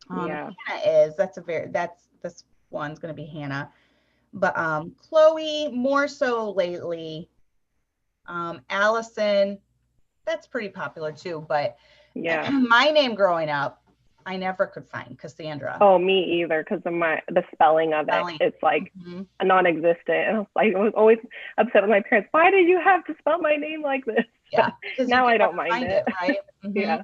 Hannah is. This one's going to be Hannah. But Chloe, more so lately. Allison, that's pretty popular too, but my name growing up, I never could find Cassandra. Oh, me either, because of the spelling of it. It's like non-existent. And I was always upset with my parents. Why did you have to spell my name like this? Yeah. Now I don't mind it. Right? Yeah.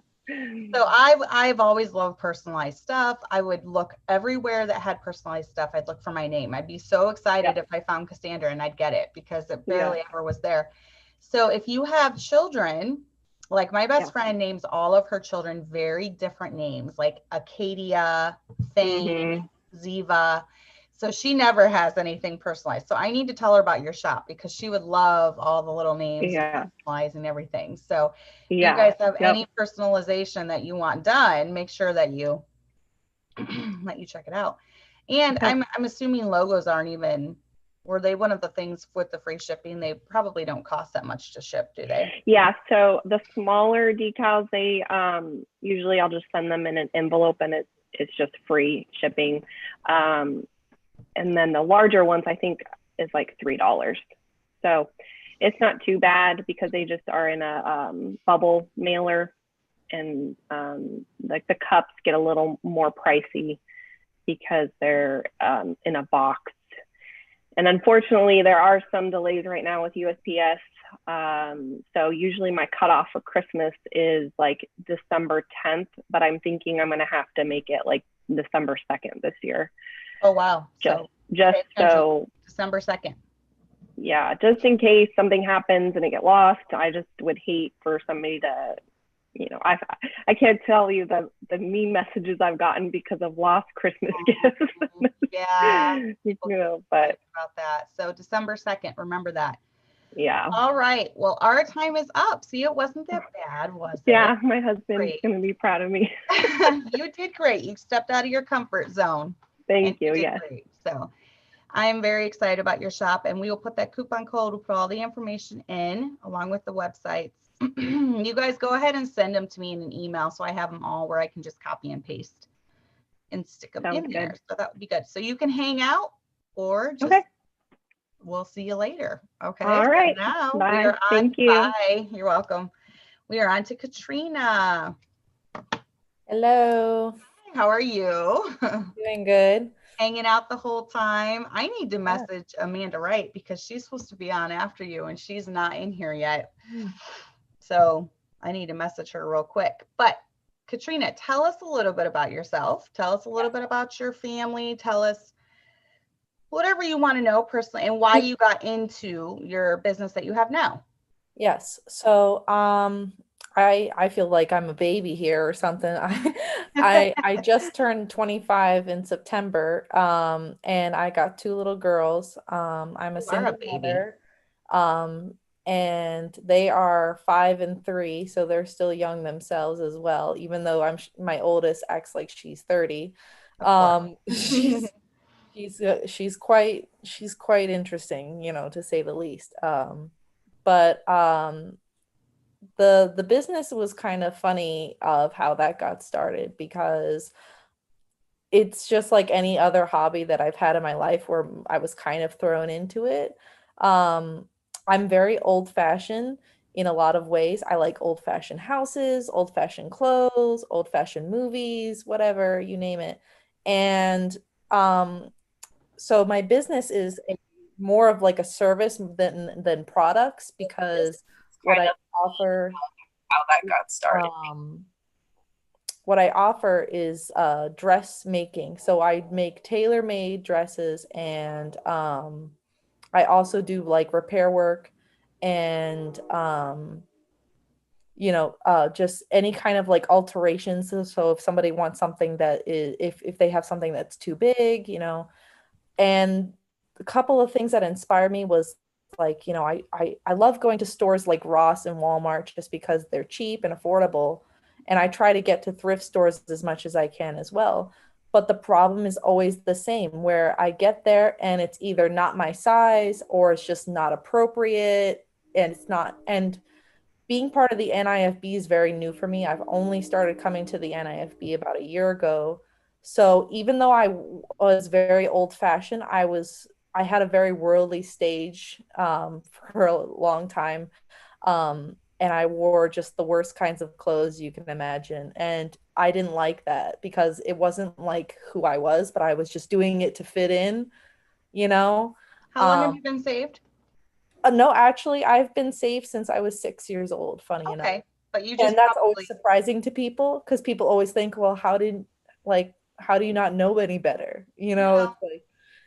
So I've always loved personalized stuff. I would look everywhere that had personalized stuff. I'd look for my name. I'd be so excited if I found Cassandra and I'd get it, because it barely ever was there. So if you have children, like my best friend names all of her children very different names, like Acadia, Thane, Ziva. So she never has anything personalized. So I need to tell her about your shop, because she would love all the little names, personalized and everything. So if you guys have any personalization that you want done, make sure that you let you check it out. And I'm assuming logos were they one of the things with the free shipping? They probably don't cost that much to ship, do they? Yeah. So the smaller decals, they usually I'll just send them in an envelope, and it's just free shipping. And then the larger ones, I think, is like $3. So It's not too bad because they just are in a bubble mailer, and like the cups get a little more pricey because they're in a box. And unfortunately, there are some delays right now with USPS. So usually my cutoff for Christmas is like December 10th, but I'm thinking I'm going to have to make it like December 2nd this year. Oh, wow. Just so December 2nd. Yeah, just in case something happens and it get lost. I just would hate for somebody to, you know, I can't tell you the mean messages I've gotten because of lost Christmas gifts. Yeah. You know, but about that. So December 2nd, remember that. Yeah. All right. Well, our time is up. See, it wasn't that bad, was it? Yeah, my husband's going to be proud of me. You did great. You stepped out of your comfort zone. Thank you. Yes. Great. So I am very excited about your shop, and we will put that coupon code. We'll put all the information in along with the websites. You guys go ahead and send them to me in an email so I have them all where I can just copy and paste and stick them in there. So that would be good. So you can hang out or just we'll see you later. Okay. All right. So now bye. We are on, Thank you. Bye. You're welcome. We are on to Katrina. Hello. How are you? Doing good. Hanging out the whole time. I need to message Amanda Wright because she's supposed to be on after you and she's not in here yet. So I need to message her real quick. But Katrina, tell us a little bit about yourself. Tell us a little bit about your family. Tell us whatever you want to know personally and why you got into your business that you have now. Yes. So I feel like I'm a baby here or something. I just turned 25 in September, and I got 2 little girls. I'm a single mother, and they are 5 and 3, so they're still young themselves as well. Even though my oldest acts like she's 30. She's quite interesting, you know, to say the least. But the business was kind of funny of how that got started because it's just like any other hobby that I've had in my life where I was kind of thrown into it. I'm very old-fashioned in a lot of ways. I like old-fashioned houses, old-fashioned clothes, old-fashioned movies, whatever, you name it. And so my business is more of like a service than products because what I offer, how that got started. What I offer is dressmaking. So I make tailor-made dresses, and I also do like repair work and you know, just any kind of like alterations. So if somebody wants something that is, if they have something that's too big, you know. And a couple of things that inspired me was like, you know, I love going to stores like Ross and Walmart just because they're cheap and affordable. And I try to get to thrift stores as much as I can as well. But the problem is always the same, where I get there and it's either not my size or it's just not appropriate. And it's not, and being part of the NIFB is very new for me. I've only started coming to the NIFB about a year ago. So even though I was very old fashioned, I had a very worldly stage for a long time. And I wore just the worst kinds of clothes you can imagine. And I didn't like that because it wasn't like who I was, but I was just doing it to fit in, you know? How long have you been saved? No, actually, I've been saved since I was 6 years old, funny enough. Okay, but you just and that's always surprising to people because people always think, well, how do you not know any better? You know, it's like,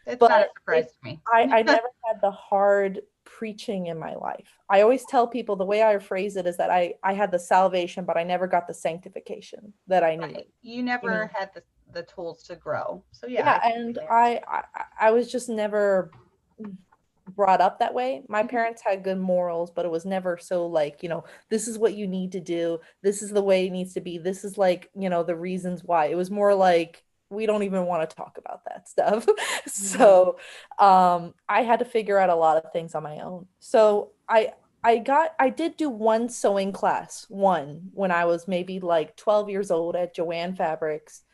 it's not a surprise to me. I never had the hard preaching in my life. I always tell people the way I phrase it is that I had the salvation, but I never got the sanctification that I needed. Right. You never had the tools to grow. So yeah, and I was just never brought up that way. My parents had good morals, but it was never so like, you know, this is what you need to do. This is the way it needs to be. This is like, you know, the reasons why. It was more like, we don't even want to talk about that stuff. So I had to figure out a lot of things on my own. So I did do one sewing class, when I was maybe like 12 years old at Joanne Fabrics.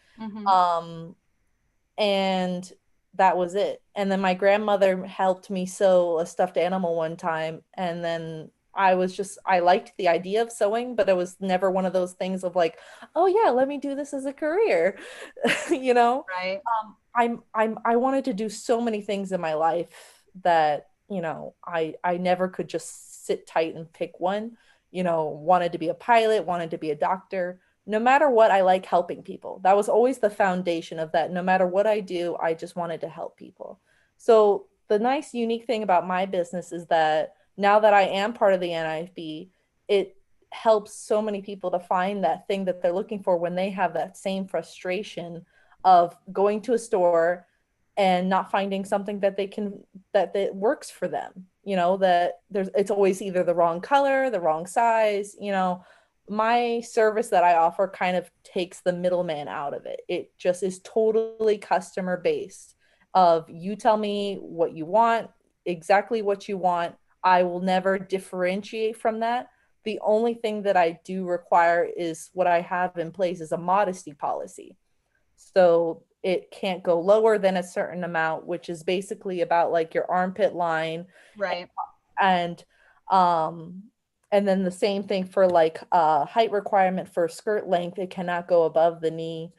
And that was it. And then my grandmother helped me sew a stuffed animal one time, and then I liked the idea of sewing, but it was never one of those things of like, oh yeah, let me do this as a career. You know? Right. I wanted to do so many things in my life that, you know, I never could just sit tight and pick one. You know, wanted to be a pilot, wanted to be a doctor. No matter what, I like helping people. That was always the foundation of that. No matter what I do, I just wanted to help people. So the nice, unique thing about my business is that now that I am part of the NIFB, it helps so many people to find that thing that they're looking for when they have that same frustration of going to a store and not finding something that they can that works for them. You know, that it's always either the wrong color, the wrong size. You know, my service that I offer kind of takes the middleman out of it. It just is totally customer based. Of you tell me what you want, exactly what you want. I will never differentiate from that. The only thing that I do require is what I have in place is a modesty policy. So it can't go lower than a certain amount, which is basically about like your armpit line. Right. And um and then the same thing for like height requirement for skirt length, it cannot go above the knee.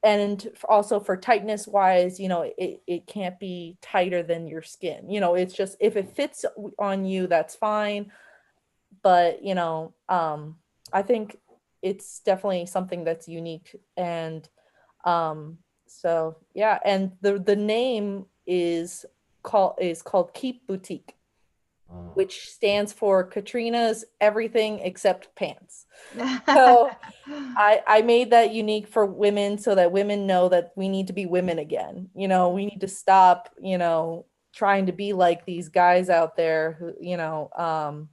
And also for tightness wise, you know, it can't be tighter than your skin. You know, it's just if it fits on you, that's fine. But you know, I think it's definitely something that's unique. And so yeah, and the name is called Keep Boutique, which stands for Katrina's Everything Except Pants. So I made that unique for women so that women know that we need to be women again. You know, we need to stop, you know, trying to be like these guys out there who, you know,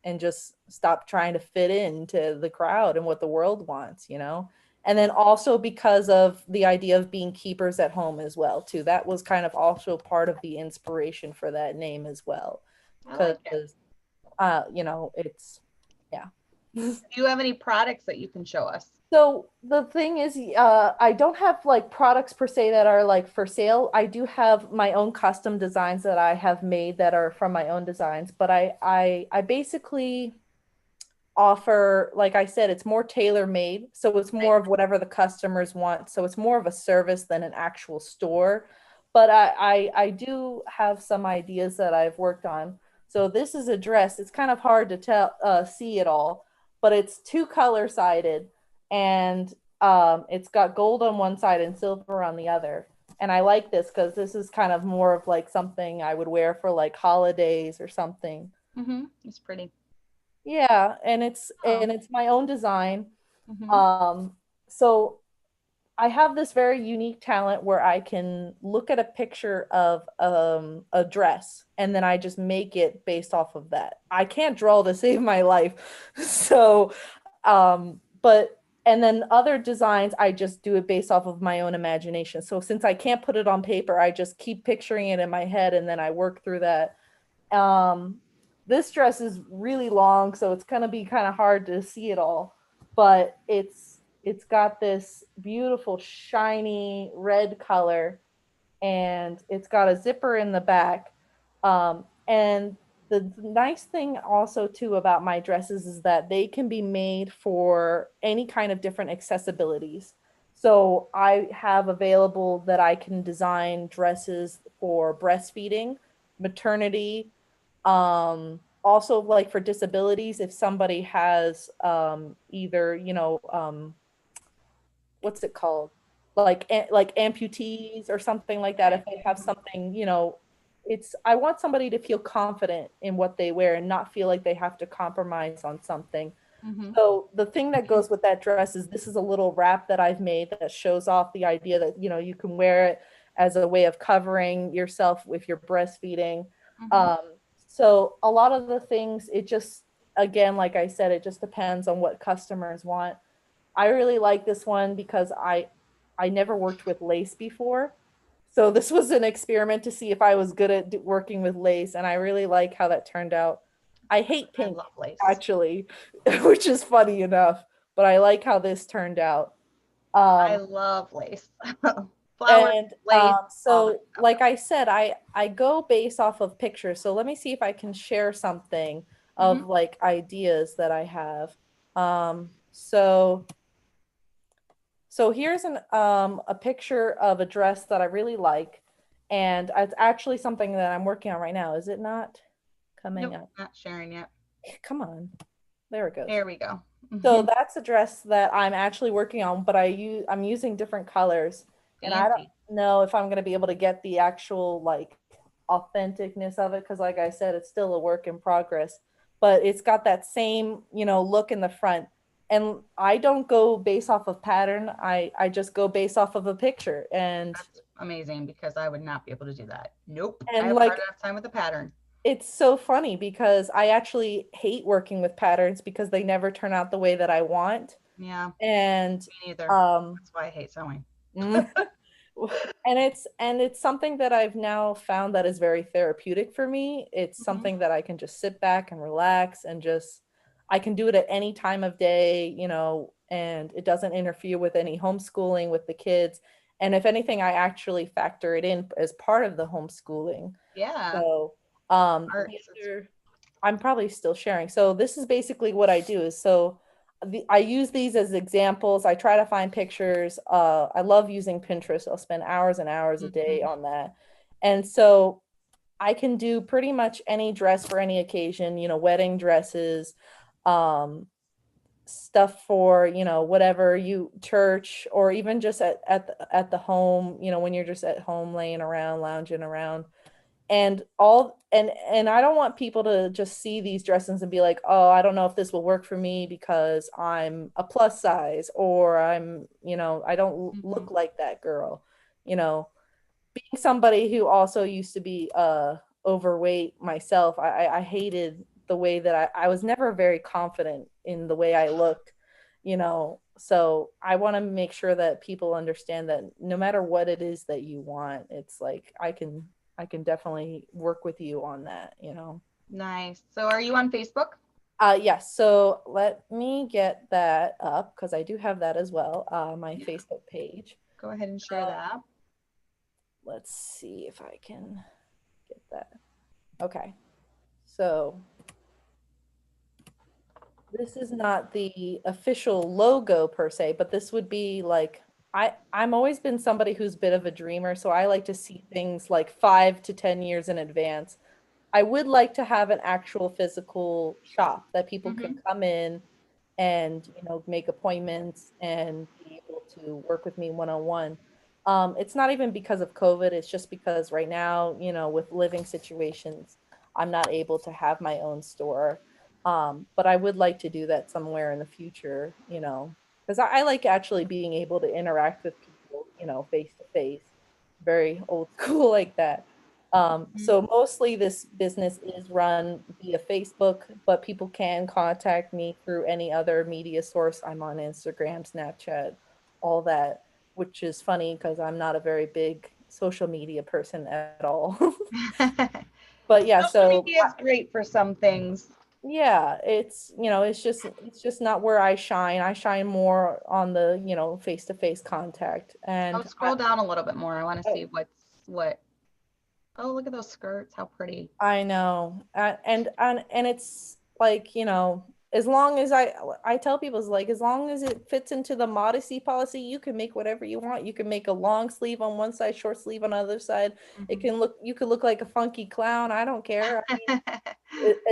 and just stop trying to fit into the crowd and what the world wants, you know. And then also because of the idea of being keepers at home as well, too. That was kind of also part of the inspiration for that name as well. I like it. Because, you know, it's, yeah. Do you have any products that you can show us? So the thing is, I don't have like products per se that are like for sale. I do have my own custom designs that I have made that are from my own designs, but I basically offer, like I said, it's more tailor made. So it's more of whatever the customers want. So it's more of a service than an actual store. But I do have some ideas that I've worked on. So this is a dress. It's kind of hard to see it all, but it's two color sided, and it's got gold on one side and silver on the other. And I like this because this is kind of more of like something I would wear for like holidays or something. It's pretty. Yeah, and it's my own design. So I have this very unique talent where I can look at a picture of a dress and then I just make it based off of that. I can't draw to save my life. So, but and then other designs, I just do it based off of my own imagination. So since I can't put it on paper, I just keep picturing it in my head and then I work through that. This dress is really long, so it's gonna be kind of hard to see it all, but it's got this beautiful shiny red color, and it's got a zipper in the back. And the nice thing also too about my dresses is that they can be made for any kind of different accessibilities. So I have available that I can design dresses for breastfeeding, maternity, also like for disabilities, if somebody has either, you know, what's it called, like amputees or something like that, if they have something, you know, it's, I want somebody to feel confident in what they wear and not feel like they have to compromise on something. So the thing that goes with that dress is this is a little wrap that I've made that shows off the idea that, you know, you can wear it as a way of covering yourself if you're breastfeeding. So a lot of the things, it just, again, like I said, it just depends on what customers want. I really like this one because I never worked with lace before. So this was an experiment to see if I was good at working with lace, and I really like how that turned out. I hate pink, actually, which is funny enough, but I like how this turned out. I love lace. Flowers, And lace, all so that stuff. like I said, I go based off of pictures. So let me see if I can share something of like ideas that I have. So here's a picture of a dress that I really like, and it's actually something that I'm working on right now. Is it not coming Nope, up? not sharing yet. Come on. There it goes. There we go. So that's a dress that I'm actually working on, but I'm using different colors, and I don't Fancy. know if I'm going to be able to get the actual like authenticness of it, because like I said, it's still a work in progress, but it's got that same, look in the front. And I don't go based off of pattern. I just go based off of a picture. And That's amazing, because I would not be able to do that. Nope. I and have a like hard enough time with the pattern. it's so funny because I actually hate working with patterns because they never turn out the way that I want. Yeah, And me neither. um That's why I hate sewing. and it's something that I've now found that is very therapeutic for me. It's something that I can just sit back and relax, and just I can do it at any time of day, and it doesn't interfere with any homeschooling with the kids. And if anything, I actually factor it in as part of the homeschooling. Yeah. So Art. I'm probably still sharing. So this is basically what I do is I use these as examples. I try to find pictures. I love using Pinterest. I'll spend hours and hours a day on that. And so I can do pretty much any dress for any occasion, wedding dresses, stuff for, whatever church, or even just at the home, when you're just at home laying around, lounging around. And I don't want people to just see these dresses and be like, oh, I don't know if this will work for me because I'm a plus size, or I don't look like that girl. Being somebody who also used to be overweight myself, I hated the way that I was never very confident in the way I looked, so I want to make sure that people understand that no matter what it is that you want, it's like I can definitely work with you on that, Nice. So are you on Facebook? Yes. So let me get that up because I do have that as well. My Facebook page. Go ahead and share that. Let's see if I can get that. Okay. So this is not the official logo per se, but this would be like I'm always been somebody who's a bit of a dreamer, so I like to see things like 5 to 10 years in advance. I would like to have an actual physical shop that people can come in and make appointments and be able to work with me one-on-one. It's not even because of COVID, it's just because right now, with living situations, I'm not able to have my own store. But I would like to do that somewhere in the future, because I like actually being able to interact with people, face to face, very old school like that. So mostly this business is run via Facebook, but people can contact me through any other media source. I'm on Instagram, Snapchat, all that, which is funny because I'm not a very big social media person at all. But yeah, Social media is great for some things. Yeah, it's just not where I shine. I shine more on the, face-to-face contact. And I'll scroll down a little bit more. I want to see what. Oh, look at those skirts. How pretty. I know. And it's like, as long as I tell people, it's like, as long as it fits into the modesty policy, you can make whatever you want. You can make a long sleeve on one side, short sleeve on the other side. You could look like a funky clown. I don't care. I mean,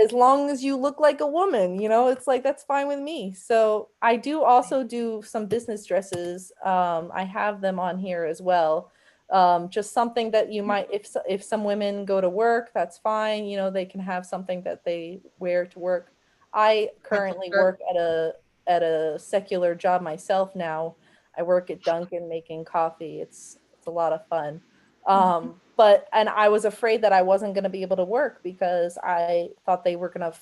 as long as you look like a woman, it's like, that's fine with me. So I do also do some business dresses. I have them on here as well. Just something that you might, if some women go to work, that's fine. They can have something that they wear to work. I currently work at a secular job myself now. I work at Dunkin' making coffee. It's a lot of fun. And I was afraid that I wasn't going to be able to work because I thought they were going to,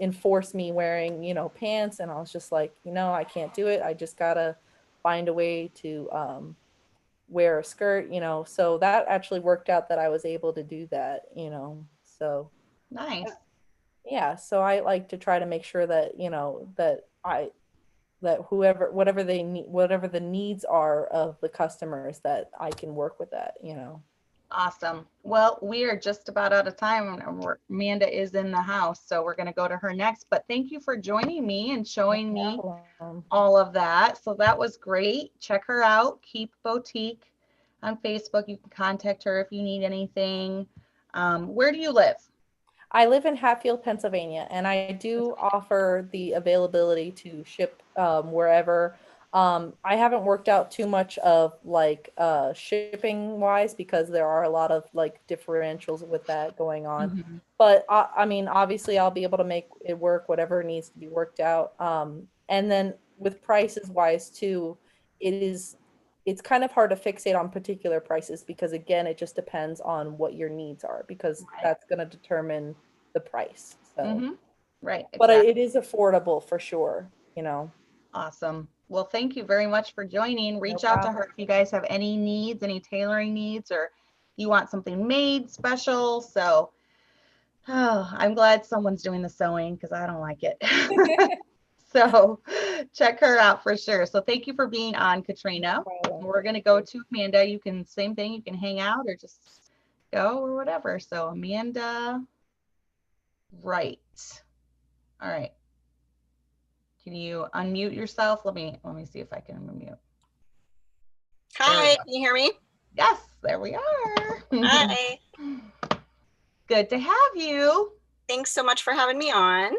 enforce me wearing, pants. And I was just like, I can't do it. I just gotta find a way to, wear a skirt, so that actually worked out that I was able to do that, so nice. Yeah, so I like to try to make sure that, that that whatever they need, whatever the needs are of the customers, that I can work with that, you know. Awesome. Well, we are just about out of time. Amanda is in the house, so we're going to go to her next. But thank you for joining me and showing me all of that. So that was great. Check her out. Keep Boutique on Facebook. You can contact her if you need anything. Where do you live? I live in Hatfield, Pennsylvania, and I do offer the availability to ship wherever. I haven't worked out too much of like shipping wise, because there are a lot of like differentials with that going on. Mm-hmm. But I mean, obviously I'll be able to make it work, whatever needs to be worked out. And then with prices wise too, it's kind of hard to fixate on particular prices, because again, it just depends on what your needs are, because that's going to determine the price. So, right. But Exactly. it is affordable for sure, you know. Awesome. Well, thank you very much for joining. Reach out to her if you guys have any needs, any tailoring needs, or you want something made special. So, I'm glad someone's doing the sewing, because I don't like it. So check her out for sure. So thank you for being on, Katrina. We're going to go to Amanda. You can, same thing, you can hang out or just go or whatever. So Amanda, right. All right. Can you unmute yourself? Let me see if I can unmute. Hi, can you hear me? Yes, there we are. Hi. Good to have you. Thanks so much for having me on.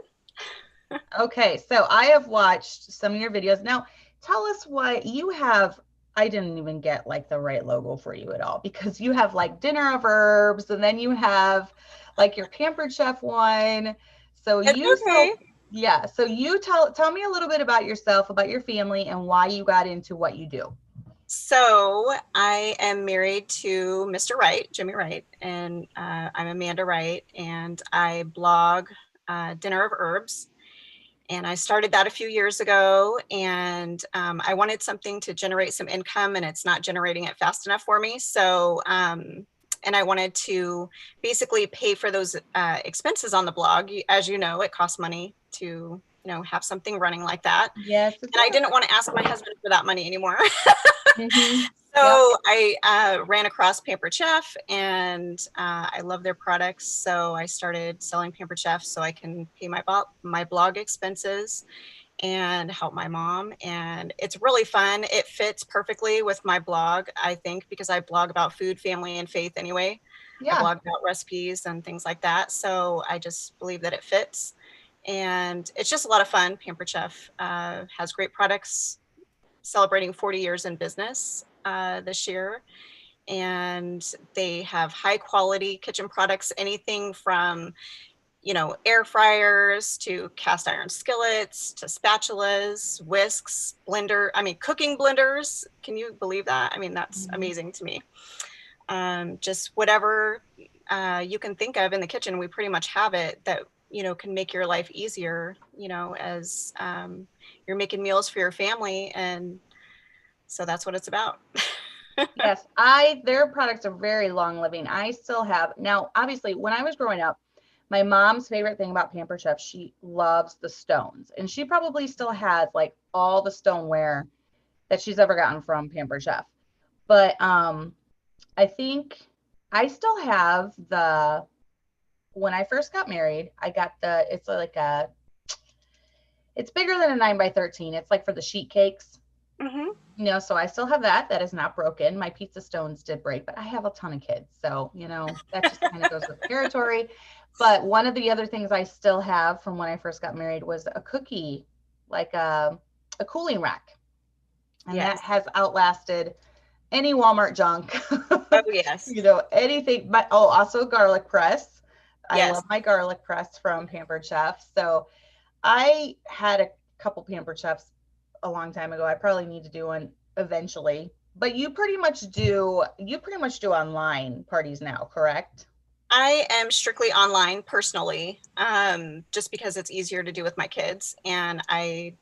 Okay, so I have watched some of your videos. Now, tell us what you have. I didn't even get like the right logo for you at all, because you have like Dinner of Herbs, and then you have like your Pampered Chef one. So It's okay. Yeah, so you tell me a little bit about yourself, about your family, and why you got into what you do. So I am married to Mr. Wright, Jimmy Wright, and I'm Amanda Wright, and I blog Dinner of Herbs. And I started that a few years ago, and I wanted something to generate some income, and it's not generating it fast enough for me. So, and I wanted to basically pay for those expenses on the blog. As you know, it costs money to, have something running like that. Yes. And I didn't want to ask my husband for that money anymore. Mm-hmm. So I ran across Pampered Chef, and I love their products. So I started selling Pampered Chef so I can pay my blog expenses and help my mom. And it's really fun. It fits perfectly with my blog, I think, because I blog about food, family, and faith anyway. I blog about recipes and things like that. So I just believe that it fits. And it's just a lot of fun. Pampered Chef has great products, celebrating 40 years in business this year. And they have high quality kitchen products, anything from, air fryers to cast iron skillets to spatulas, whisks, cooking blenders. Can you believe that? I mean, that's amazing to me. Just whatever you can think of in the kitchen, we pretty much have it that, can make your life easier, as you're making meals for your family. And so that's what it's about. Yes, their products are very long living. I still have, now, obviously, when I was growing up, my mom's favorite thing about Pampered Chef, she loves the stones. And she probably still has like all the stoneware that she's ever gotten from Pampered Chef. But I think I still have when I first got married, I got it's bigger than a 9x13. It's like for the sheet cakes. Mm-hmm. So I still have that. That is not broken. My pizza stones did break, but I have a ton of kids. So, that just kind of goes with the territory. But one of the other things I still have from when I first got married was a cookie, like a cooling rack. And that has outlasted any Walmart junk. Oh, yes. Anything. But also garlic press. I love my garlic press from Pampered Chef. So I had a couple Pampered Chefs a long time ago. I probably need to do one eventually. But you pretty much do online parties now, correct? I am strictly online personally, just because it's easier to do with my kids. And I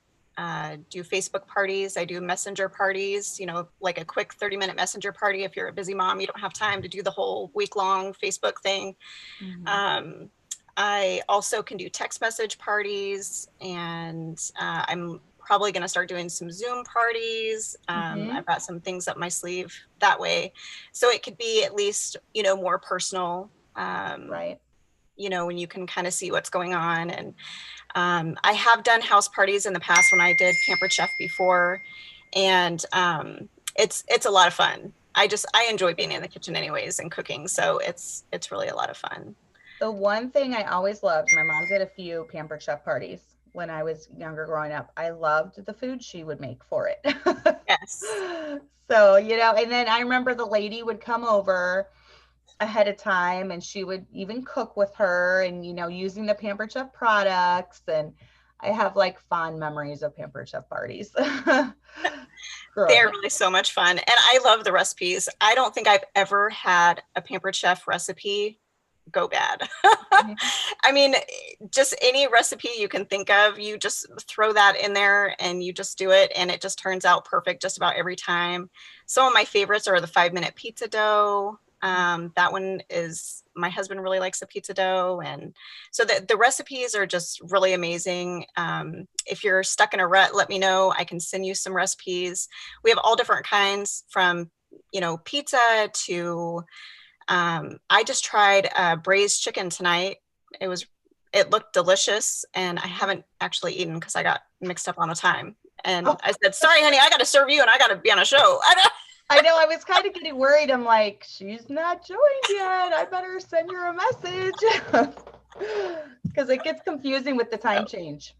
do Facebook parties. I do messenger parties, like a quick 30-minute messenger party. If you're a busy mom, you don't have time to do the whole week-long Facebook thing. Mm-hmm. I also can do text message parties, and I'm probably going to start doing some Zoom parties. I've got some things up my sleeve that way. So it could be at least, you know, more personal, Right. you know, when you can kind of see what's going on. And I have done house parties in the past when I did Pampered Chef before. And it's a lot of fun. I enjoy being in the kitchen anyways and cooking. So it's really a lot of fun. The one thing I always loved, my mom did a few Pampered Chef parties when I was younger growing up. I loved the food she would make for it. Yes. So, you know, and then I remember the lady would come over ahead of time and she would even cook with her and, you know, using the Pampered Chef products. And I have like fond memories of Pampered Chef parties. They're really so much fun. And I love the recipes. I don't think I've ever had a Pampered Chef recipe go bad. I mean, just any recipe you can think of, you just throw that in there and you just do it and it just turns out perfect just about every time. Some of my favorites are the 5-minute pizza dough. That one is, my husband really likes the pizza dough. And so the recipes are just really amazing. If you're stuck in a rut, let me know. I can send you some recipes. We have all different kinds from, you know, pizza to, I just tried braised chicken tonight. It looked delicious and I haven't actually eaten because I got mixed up on the time. And I said, sorry, honey, I got to serve you and I got to be on a show. I know, I was kind of getting worried. I'm like, she's not joined yet. I better send her a message because it gets confusing with the time change.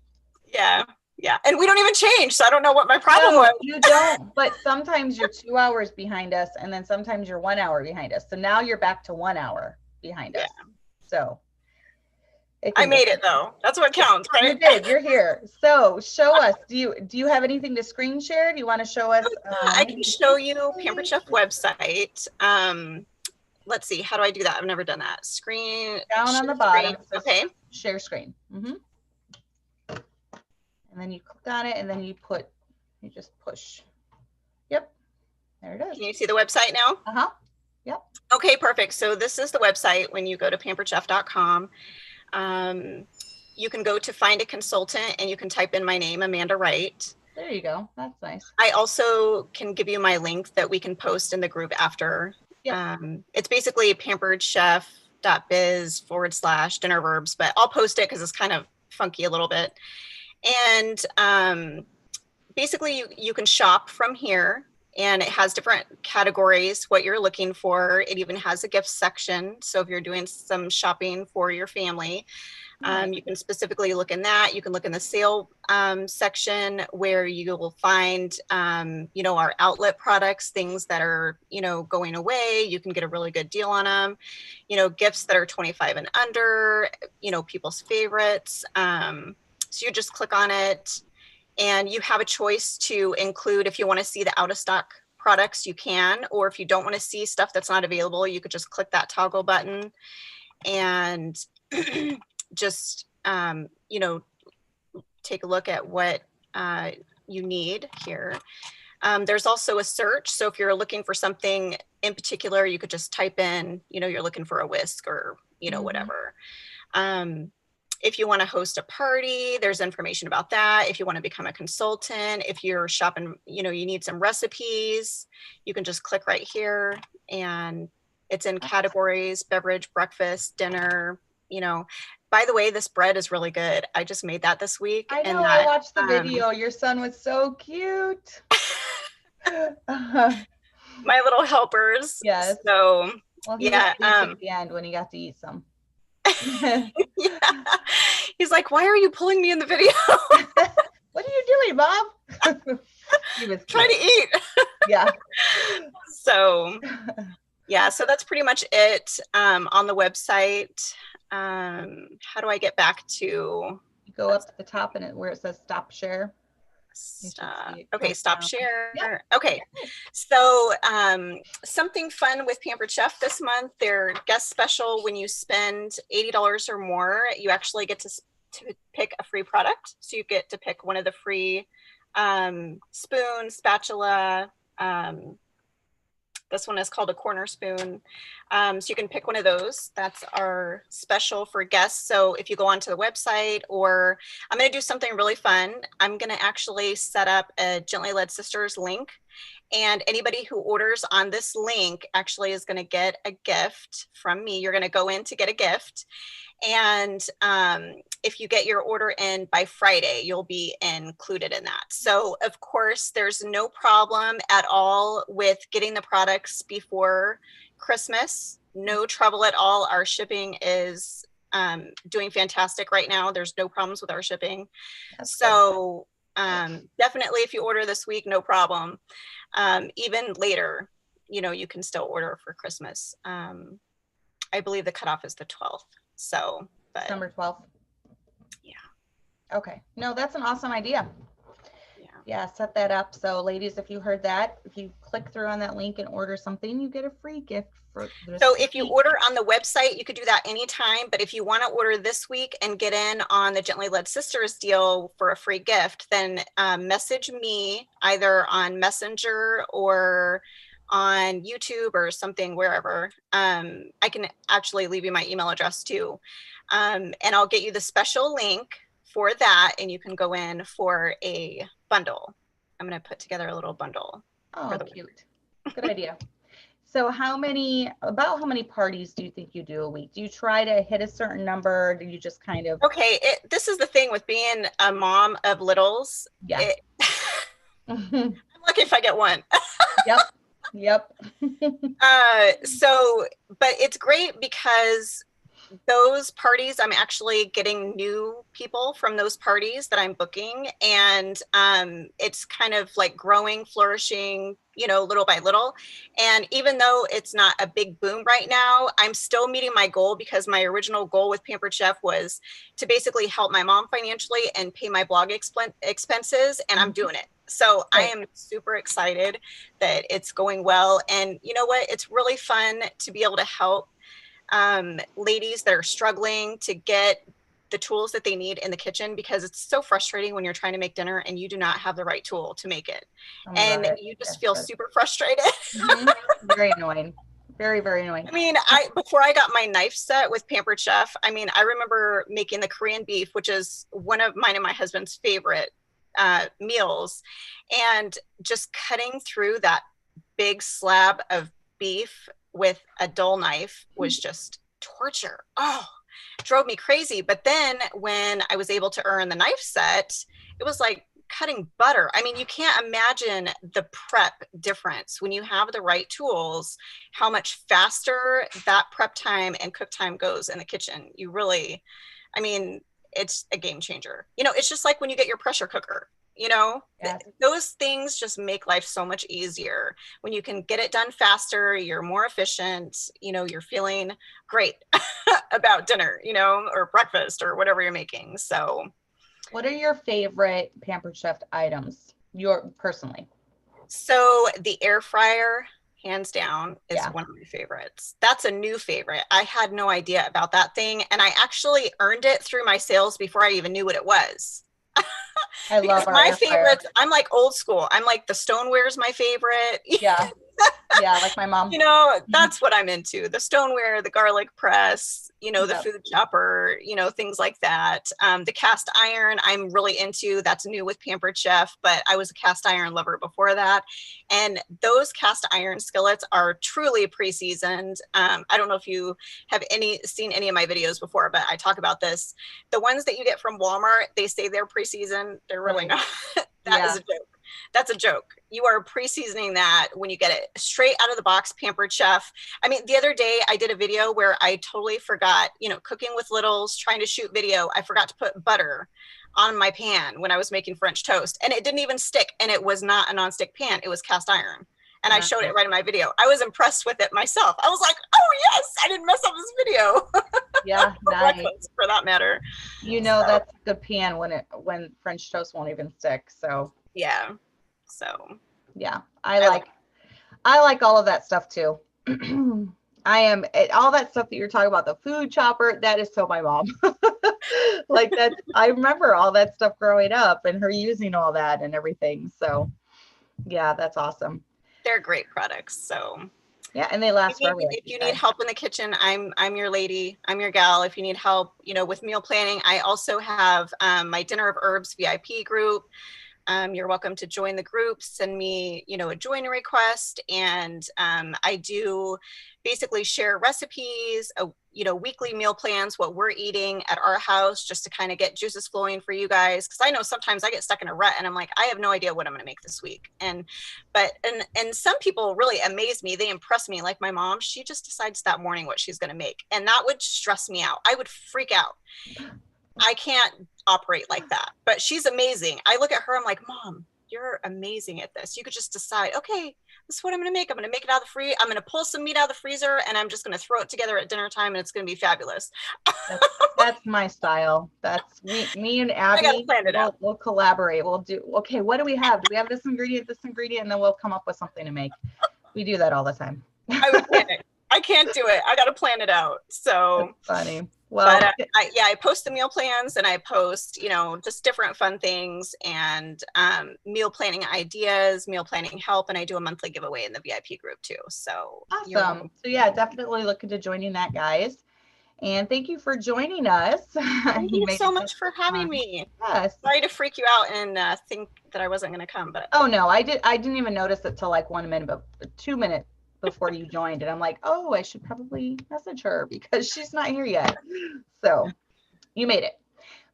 Yeah. Yeah. And we don't even change. So I don't know what my problem was. You don't, but sometimes you're 2 hours behind us and then sometimes you're 1 hour behind us. So now you're back to 1 hour behind us. So I made it though. That's what counts, right? You did. You're here. So show us. Do you have anything to screen share? Do you want to show us? I can show you Pampered Chef website. Let's see. How do I do that? I've never done that. Screen down on the bottom. Okay. Share screen. And then you click on it and then you just push. Yep. There it is. Can you see the website now? Yep. Okay, perfect. So this is the website. When you go to pamperedchef.com, you can go to find a consultant and you can type in my name, Amanda Wright. There you go. That's nice. I also can give you my link that we can post in the group after. Yep. It's basically pamperedchef.biz/dinner verbs, but I'll post it because it's kind of funky a little bit. And basically you can shop from here and it has different categories, what you're looking for. It even has a gift section. So if you're doing some shopping for your family, you can specifically look in that. You can look in the sale section where you will find, you know, our outlet products, things that are, you know, going away. You can get a really good deal on them, you know, gifts that are 25 and under, you know, people's favorites. So you just click on it and you have a choice to include, if you want to see the out of stock products, you can, or if you don't want to see stuff that's not available, you could just click that toggle button and just, you know, take a look at what you need here. There's also a search. So if you're looking for something in particular, you could just type in, you know, you're looking for a whisk or, you know, whatever. If you want to host a party, there's information about that. If you want to become a consultant, if you're shopping, you know, you need some recipes, you can just click right here and it's in categories, beverage, breakfast, dinner, you know. By the way, this bread is really good. I just made that this week. I know, I watched the video. Your son was so cute. My little helpers. Yes. So, well, yeah. At the end when he got to eat some. Yeah. He's like, why are you pulling me in the video? What are you doing, Mom? He was trying to eat. Yeah. So yeah, so that's pretty much it on the website. How do I get back to? You go up to the top and where it says stop share. Okay, stop down. share. Yep. Okay, so something fun with Pampered Chef this month, their guest special, when you spend $80 or more, you actually get to pick a free product. So you get to pick one of the free spoon, spatula, This one is called a corner spoon. So you can pick one of those. That's our special for guests. So if you go onto the website, or I'm going to do something really fun. I'm going to actually set up a Gently Led Sisters link. And anybody who orders on this link actually is going to get a gift from me. You're going to go in to get a gift. And if you get your order in by Friday, you'll be included in that. So of course, there's no problem at all with getting the products before Christmas. No trouble at all. Our shipping is doing fantastic right now. There's no problems with our shipping. That's so definitely if you order this week, no problem. Even later, you can still order for Christmas. I believe the cutoff is the 12th. So, but December 12th. Yeah. Okay. No, that's an awesome idea. Yeah, set that up. So ladies, if you heard that, if you click through on that link and order something, you get a free gift for this So if you week. order on the website, you could do that anytime. But if you want to order this week and get in on the Gently Led Sisters deal for a free gift, then message me either on Messenger or on YouTube or something, wherever. I can actually leave you my email address too. And I'll get you the special link for that, and you can go in for a bundle. I'm going to put together a little bundle. Oh, cute. Good idea. So how many parties do you think you do a week? Do you try to hit a certain number? Do you just kind of? Okay, this is the thing with being a mom of littles. Yeah. I'm lucky if I get one. Yep. So, but it's great because those parties, I'm actually getting new people from those parties that I'm booking, and it's kind of like growing, flourishing, little by little. And even though it's not a big boom right now, I'm still meeting my goal, because my original goal with Pampered Chef was to basically help my mom financially and pay my blog expenses, and I'm doing it. So I am super excited that it's going well. And you know what? It's really fun to be able to help ladies that are struggling to get the tools that they need in the kitchen, because it's so frustrating when you're trying to make dinner and you do not have the right tool to make it. And you just feel super frustrated. Very annoying. Very, very annoying. I mean, before I got my knife set with Pampered Chef, I mean, I remember making the Korean beef, which is one of mine and my husband's favorite meals, and just cutting through that big slab of beef with a dull knife was just torture. Oh, it drove me crazy. But then when I was able to earn the knife set, it was like cutting butter. I mean, you can't imagine the prep difference when you have the right tools, how much faster that prep time and cook time goes in the kitchen. You really, I mean, it's a game changer. It's just like when you get your pressure cooker. Those things just make life so much easier. When you can get it done faster, you're more efficient, you're feeling great about dinner, or breakfast or whatever you're making. So what are your favorite Pampered Chef items, personally? So the air fryer, hands down, is one of my favorites. That's a new favorite. I had no idea about that thing, and I actually earned it through my sales before I even knew what it was. I love my favorites. I'm like old school. I'm like the stoneware is my favorite. Yeah. Like my mom. That's what I'm into. The stoneware, the garlic press, the food chopper, things like that. The cast iron I'm really into. That's new with Pampered Chef, but I was a cast iron lover before that. And those cast iron skillets are truly pre-seasoned. I don't know if you have seen any of my videos before, but I talk about this. The ones that you get from Walmart, they say they're pre-seasoned. They're really not. That is a joke. That's a joke. You are pre-seasoning that when you get it straight out of the box, Pampered Chef. I mean, the other day I did a video where I totally forgot, cooking with littles, trying to shoot video. I forgot to put butter on my pan when I was making French toast, and it didn't even stick. And it was not a nonstick pan. It was cast iron. And I showed it right in my video. I was impressed with it myself. I was like, oh yes, I didn't mess up this video. Yeah, nice. For that matter. That's a good pan when French toast won't even stick. So yeah. So yeah, I like all of that stuff too. I am all that stuff that you're talking about, the food chopper, that is so my mom. Like that, I remember all that stuff growing up and her using all that and everything. So yeah, that's awesome. They're great products. So Yeah, and they last forever. If you need help in the kitchen, I'm your lady. I'm your gal. If you need help, with meal planning, I also have my Dinner of Herbs VIP group. You're welcome to join the group. Send me, a join request, and I do basically share recipes, weekly meal plans, what we're eating at our house, just to kind of get juices flowing for you guys. Because I know sometimes I get stuck in a rut, and I'm like, I have no idea what I'm going to make this week. And some people really amaze me. They impress me. Like my mom, she just decides that morning what she's going to make, and that would stress me out. I would freak out. I can't operate like that, but she's amazing. I look at her, I'm like, Mom, you're amazing at this. You could just decide, okay, this is what I'm going to make. I'm going to make it out of the freezer. I'm going to pull some meat out of the freezer, and I'm just going to throw it together at dinner time, and it's going to be fabulous. That's my style. That's me and Abby. I gotta plan it out. We'll collaborate. We'll do, okay, what do we have? Do we have this ingredient, and then we'll come up with something to make. We do that all the time. I would plan it. I can't do it. I got to plan it out. So that's funny. Well, but I post the meal plans, and I post, just different fun things, and meal planning ideas, meal planning help, and I do a monthly giveaway in the VIP group too. So awesome. So yeah, definitely look into joining that, guys. And thank you for joining us. Thank you so much for having me. Yes. Sorry to freak you out and think that I wasn't going to come, but oh no, I didn't even notice it till like 1 minute, but 2 minutes before you joined, and I'm like, oh, I should probably message her because she's not here yet. So you made it.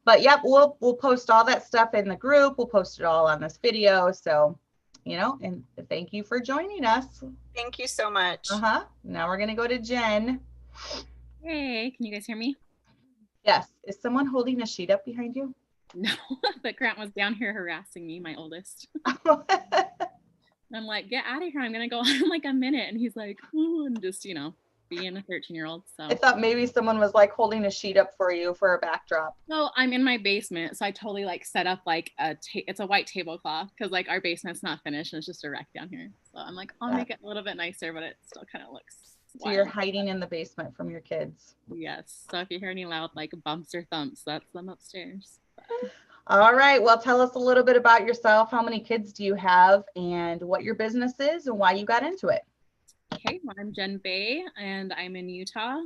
But yep, we'll post all that stuff in the group. We'll post it all on this video. So, and thank you for joining us. Thank you so much. Now we're gonna go to Jen. Hey, can you guys hear me? Yes. Is someone holding a sheet up behind you? No, but Grant was down here harassing me, my oldest. I'm like, get out of here. I'm going to go on in like a minute. And he's like, ooh, and just, being a 13-year-old. So I thought maybe someone was like holding a sheet up for you for a backdrop. No, I'm in my basement. So I totally like set up like it's a white tablecloth because like our basement's not finished and it's just a wreck down here. So I'm like, I'll make it a little bit nicer, but it still kind of looks so wild. You're hiding in the basement from your kids. Yes. So if you hear any loud like bumps or thumps, that's them upstairs. But all right. Well, tell us a little bit about yourself. How many kids do you have, and what your business is, and why you got into it? Okay. Well, I'm Jen Bay, and I'm in Utah.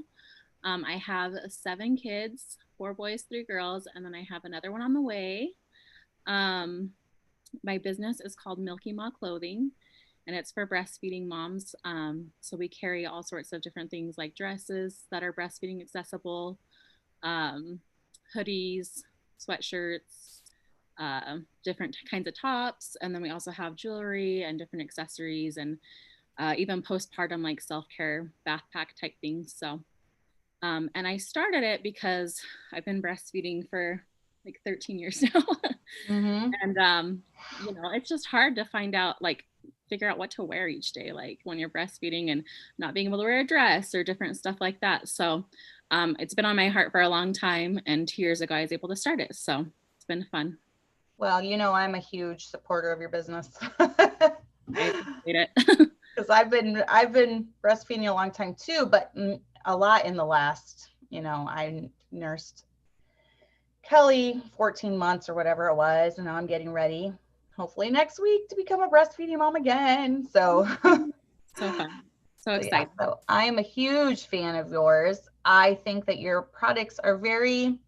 I have 7 kids, 4 boys, 3 girls, and then I have another one on the way. My business is called Milky Mall Clothing, and it's for breastfeeding moms. So we carry all sorts of different things like dresses that are breastfeeding accessible, hoodies, sweatshirts, different kinds of tops, and then we also have jewelry and different accessories, and even postpartum like self-care backpack type things. So and I started it because I've been breastfeeding for like 13 years now. And it's just hard to figure out what to wear each day, like when you're breastfeeding and not being able to wear a dress or different stuff like that. So it's been on my heart for a long time, and 2 years ago I was able to start it. So it's been fun. Well, I'm a huge supporter of your business. I appreciate it. Because I've been breastfeeding a long time too, but a lot in the last, I nursed Kelly 14 months or whatever it was, and now I'm getting ready, hopefully next week, to become a breastfeeding mom again. So so fun. So excited. Yeah, so I am a huge fan of yours. I think that your products are very,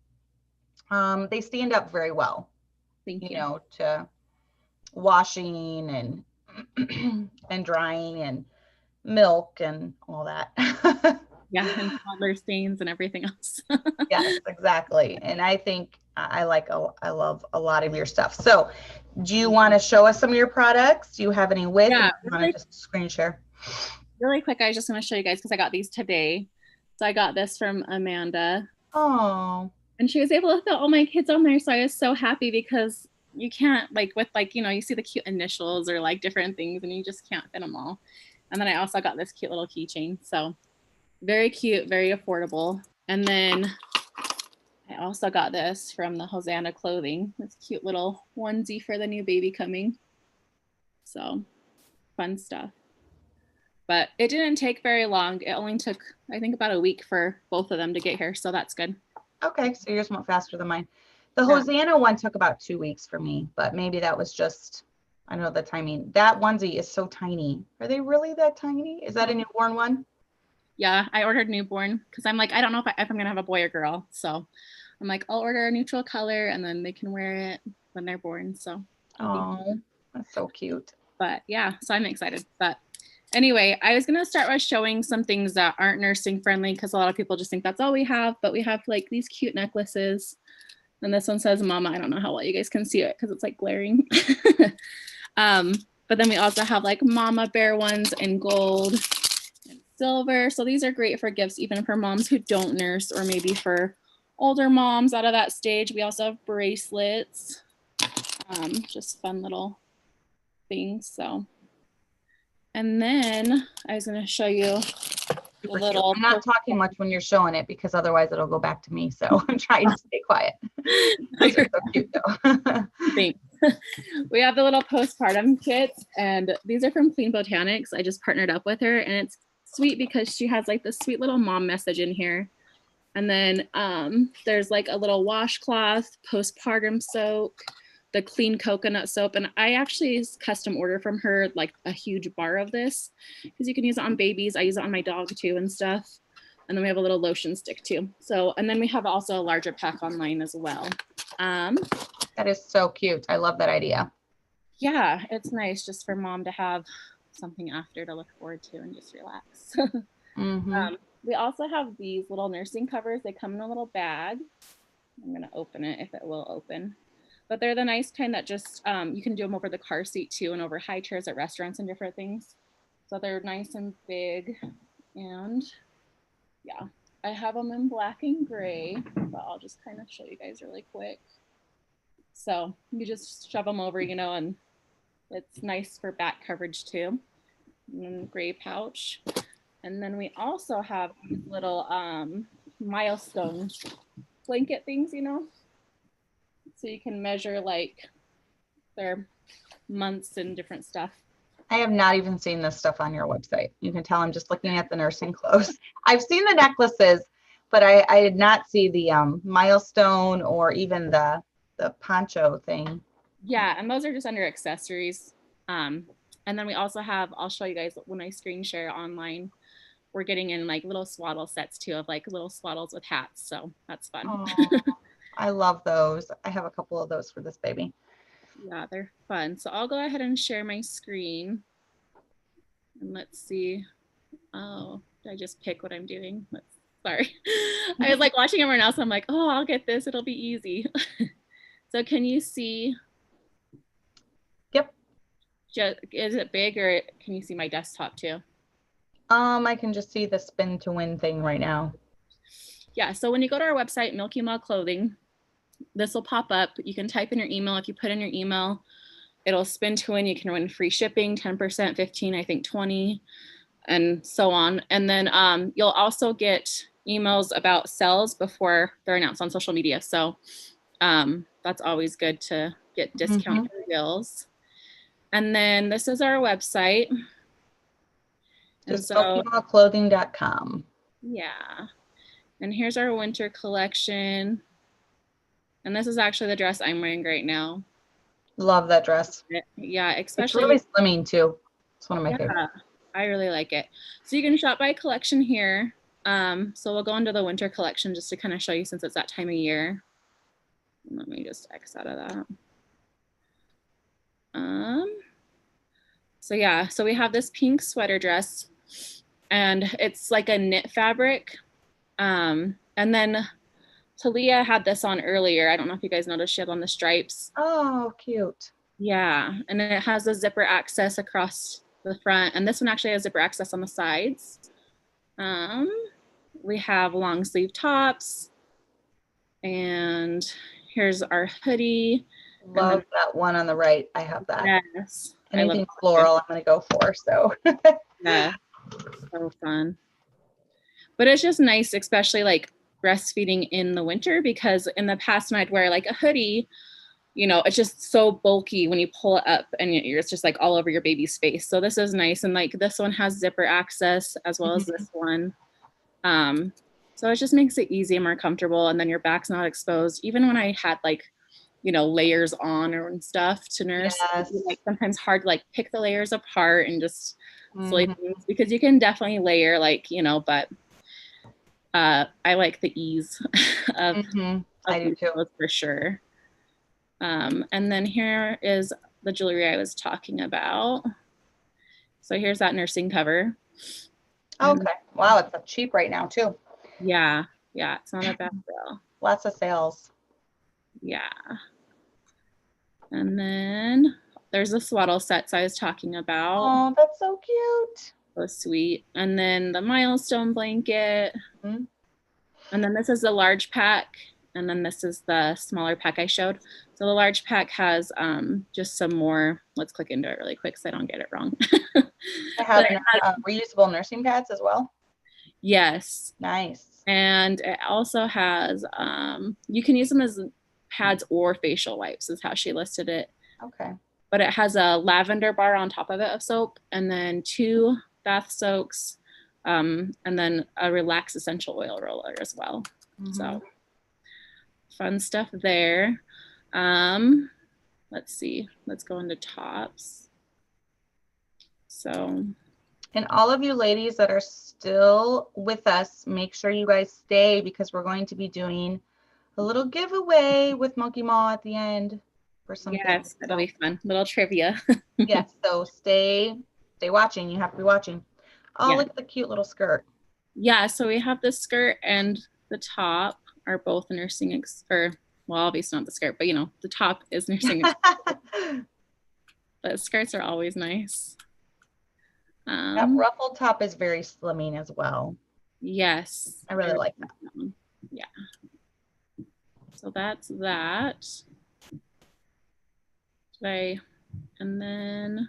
they stand up very well. Thank you. To washing and drying and milk and all that. Yeah, and toddler stains and everything else. Yes, exactly. And I think I love a lot of your stuff. So do you want to show us some of your products? Do you have any with? Yeah, you want to just screen share? Really quick, I just want to show you guys because I got these today. So I got this from Amanda. Oh. And she was able to fit all my kids on there. So I was so happy because you can't you see the cute initials or like different things and you just can't fit them all. And then I also got this cute little keychain. So very cute, very affordable. And then I also got this from the Hosanna clothing. This cute little onesie for the new baby coming. So fun stuff. But it didn't take very long. It only took, I think, about a week for both of them to get here. So that's good. Okay, so yours went faster than mine. The Hosanna one took about 2 weeks for me, but maybe that was just I know the timing. That onesie is so tiny. Are they really that tiny? Is that a newborn one? Yeah, I ordered newborn because I'm like, I don't know if I'm gonna have a boy or girl. So I'm like, I'll order a neutral color and then they can wear it when they're born. So Oh, that's so cute. but yeah, so I'm excited. But anyway, I was gonna start by showing some things that aren't nursing friendly because a lot of people just think that's all we have, but we have like these cute necklaces. And this one says mama. I don't know how well you guys can see it because it's like glaring. But then we also have like mama bear ones in gold and silver. So these are great for gifts, even for moms who don't nurse or maybe for older moms out of that stage. We also have bracelets, just fun little things. So, and then I was going to show you a little. I'm not talking much when you're showing it because otherwise it'll go back to me. So I'm trying to stay quiet. Those are so cute though. Thanks. We have the little postpartum kits, and these are from Clean Botanics. I just partnered up with her, and it's sweet because she has like this sweet little mom message in here. And then there's like a little washcloth, postpartum soak, the clean coconut soap. And I actually custom order from her like a huge bar of this because you can use it on babies. I use it on my dog too and stuff. And then we have a little lotion stick too. So, and then we have also a larger pack online as well. That is so cute. I love that idea. Yeah, it's nice just for mom to have something after to look forward to and just relax. We also have these little nursing covers. They come in a little bag. I'm going to open it if it will open. But they're the nice kind that just, you can do them over the car seat too and over high chairs at restaurants and different things. So they're nice and big. And yeah, I have them in black and gray, but I'll just kind of show you guys really quick. So you just shove them over, you know, and it's nice for back coverage too. And gray pouch. And then we also have these little milestone blanket things, you know, so you can measure like their months and different stuff. I have not even seen this stuff on your website. You can tell I'm just looking at the nursing clothes. I've seen the necklaces, but I did not see the milestone or even the poncho thing. Yeah, and those are just under accessories. And then we also have, I'll show you guys when I screen share online, we're getting in like little swaddle sets too of like little swaddles with hats. So that's fun. Oh, I love those. I have a couple of those for this baby. Yeah, they're fun. So I'll go ahead and share my screen. And let's see. Oh, did I just pick what I'm doing? Sorry. I was like watching everyone else. I'm like, oh, I'll get this. It'll be easy. So can you see? Yep. Is it big or can you see my desktop too? I can just see the spin to win thing right now. Yeah, so when you go to our website, Milky Mall Clothing, this will pop up. You can type in your email. If you put in your email, it'll spin to win. You can win free shipping, 10%, 15, I think 20, and so on. And then you'll also get emails about sales before they're announced on social media. So that's always good to get discount deals. And then this is our website. Just milkymallclothing.com. Yeah. And here's our winter collection. And this is actually the dress I'm wearing right now. Love that dress. Yeah, especially. It's really slimming too. It's one of my favorites. I really like it. So you can shop by collection here. So we'll go into the winter collection just to kind of show you since it's that time of year. Let me just X out of that. So yeah, so we have this pink sweater dress and it's like a knit fabric. And then Talia had this on earlier. I don't know if you guys noticed she had on the stripes. Oh, cute. Yeah, and it has a zipper access across the front. And this one actually has zipper access on the sides. We have long sleeve tops. And here's our hoodie. Love that one on the right. I have that. Yes. Anything floral I'm going to go for. So yeah, so fun. But it's just nice, especially like breastfeeding in the winter, because in the past when I'd wear like a hoodie, you know, it's just so bulky when you pull it up and it's just like all over your baby's face. So this is nice. And like this one has zipper access as well as this one. So it just makes it easy and more comfortable. And then your back's not exposed. Even when I had like layers on or and stuff to nurse. Yes. It's like sometimes hard to like pick the layers apart and just silly Mhm. things, because you can definitely layer but I like the ease of I do too. for sure. And then here is the jewelry I was talking about. So here's that nursing cover. Okay. Wow, it's cheap right now too. Yeah, it's not a bad deal. Lots of sales. Yeah. And then there's the swaddle sets I was talking about. Oh, that's so cute. So sweet. And then the milestone blanket. Mm-hmm. And then this is the large pack. And then this is the smaller pack I showed. So the large pack has just some more. Let's click into it really quick so I don't get it wrong. I have reusable nursing pads as well. Yes. Nice. And it also has, you can use them as pads or facial wipes is how she listed it. Okay. But it has a lavender bar on top of it of soap, and then 2 bath soaks, and then a relax essential oil roller as well. So fun stuff there. Let's see. Let's go into tops. So. And all of you ladies that are still with us, make sure you guys stay, because we're going to be doing a little giveaway with Milky Mall at the end for something. Yes, that'll be fun. Little trivia. Yes, so stay watching. You have to be watching. Oh, yeah. Look at the cute little skirt. Yeah, so we have the skirt and the top are both nursing, well, obviously not the skirt, but the top is nursing. But skirts are always nice. That ruffled top is very slimming as well. Yes. I really like that. Yeah. So that's that. And then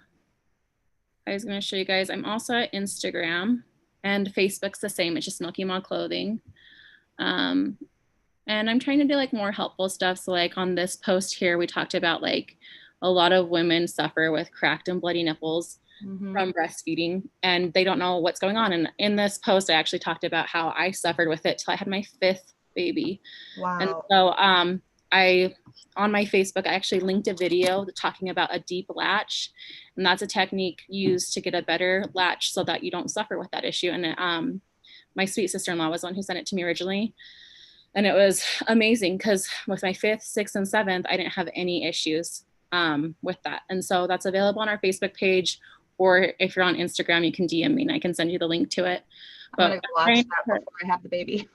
I was going to show you guys, I'm also at Instagram, and Facebook's the same. It's just Milky Mall Clothing. And I'm trying to do like more helpful stuff. So like on this post here, we talked about like a lot of women suffer with cracked and bloody nipples from breastfeeding, and they don't know what's going on. And in this post, I actually talked about how I suffered with it till I had my 5th baby. Wow. And so on my Facebook, I actually linked a video talking about a deep latch, and that's a technique used to get a better latch so that you don't suffer with that issue. And my sweet sister-in-law was the one who sent it to me originally. And it was amazing because with my 5th, 6th, and 7th, I didn't have any issues with that. And so that's available on our Facebook page, or if you're on Instagram, you can DM me and I can send you the link to it. I'm gonna go watch that before I have the baby.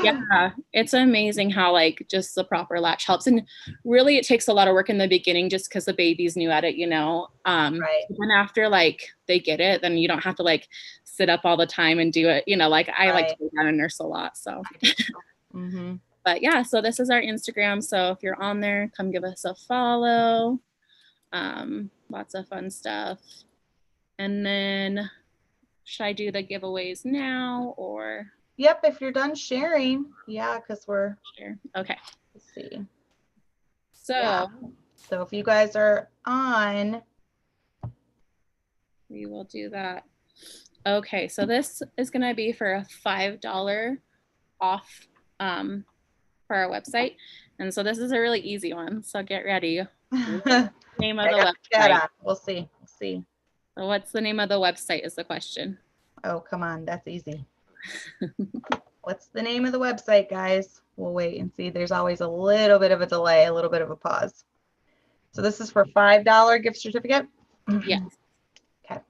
Yeah, it's amazing how like just the proper latch helps. And really it takes a lot of work in the beginning just because the baby's new at it, Right. And after like they get it, then you don't have to like sit up all the time and do it, like I like to go down and nurse a lot. So But yeah, so this is our Instagram. So if you're on there, come give us a follow. Lots of fun stuff. And then should I do the giveaways now or? Yep, if you're done sharing. Yeah, because we're sure. Okay. Let's see. So if you guys are on, we will do that. Okay, so this is going to be for a $5 off for our website. And so this is a really easy one. So get ready. Name of the website. We'll see. So what's the name of the website is the question. Oh, come on. That's easy. What's the name of the website, guys? We'll wait and see. There's always a little bit of a delay, a little bit of a pause. So this is for $5 gift certificate? Yes. Okay.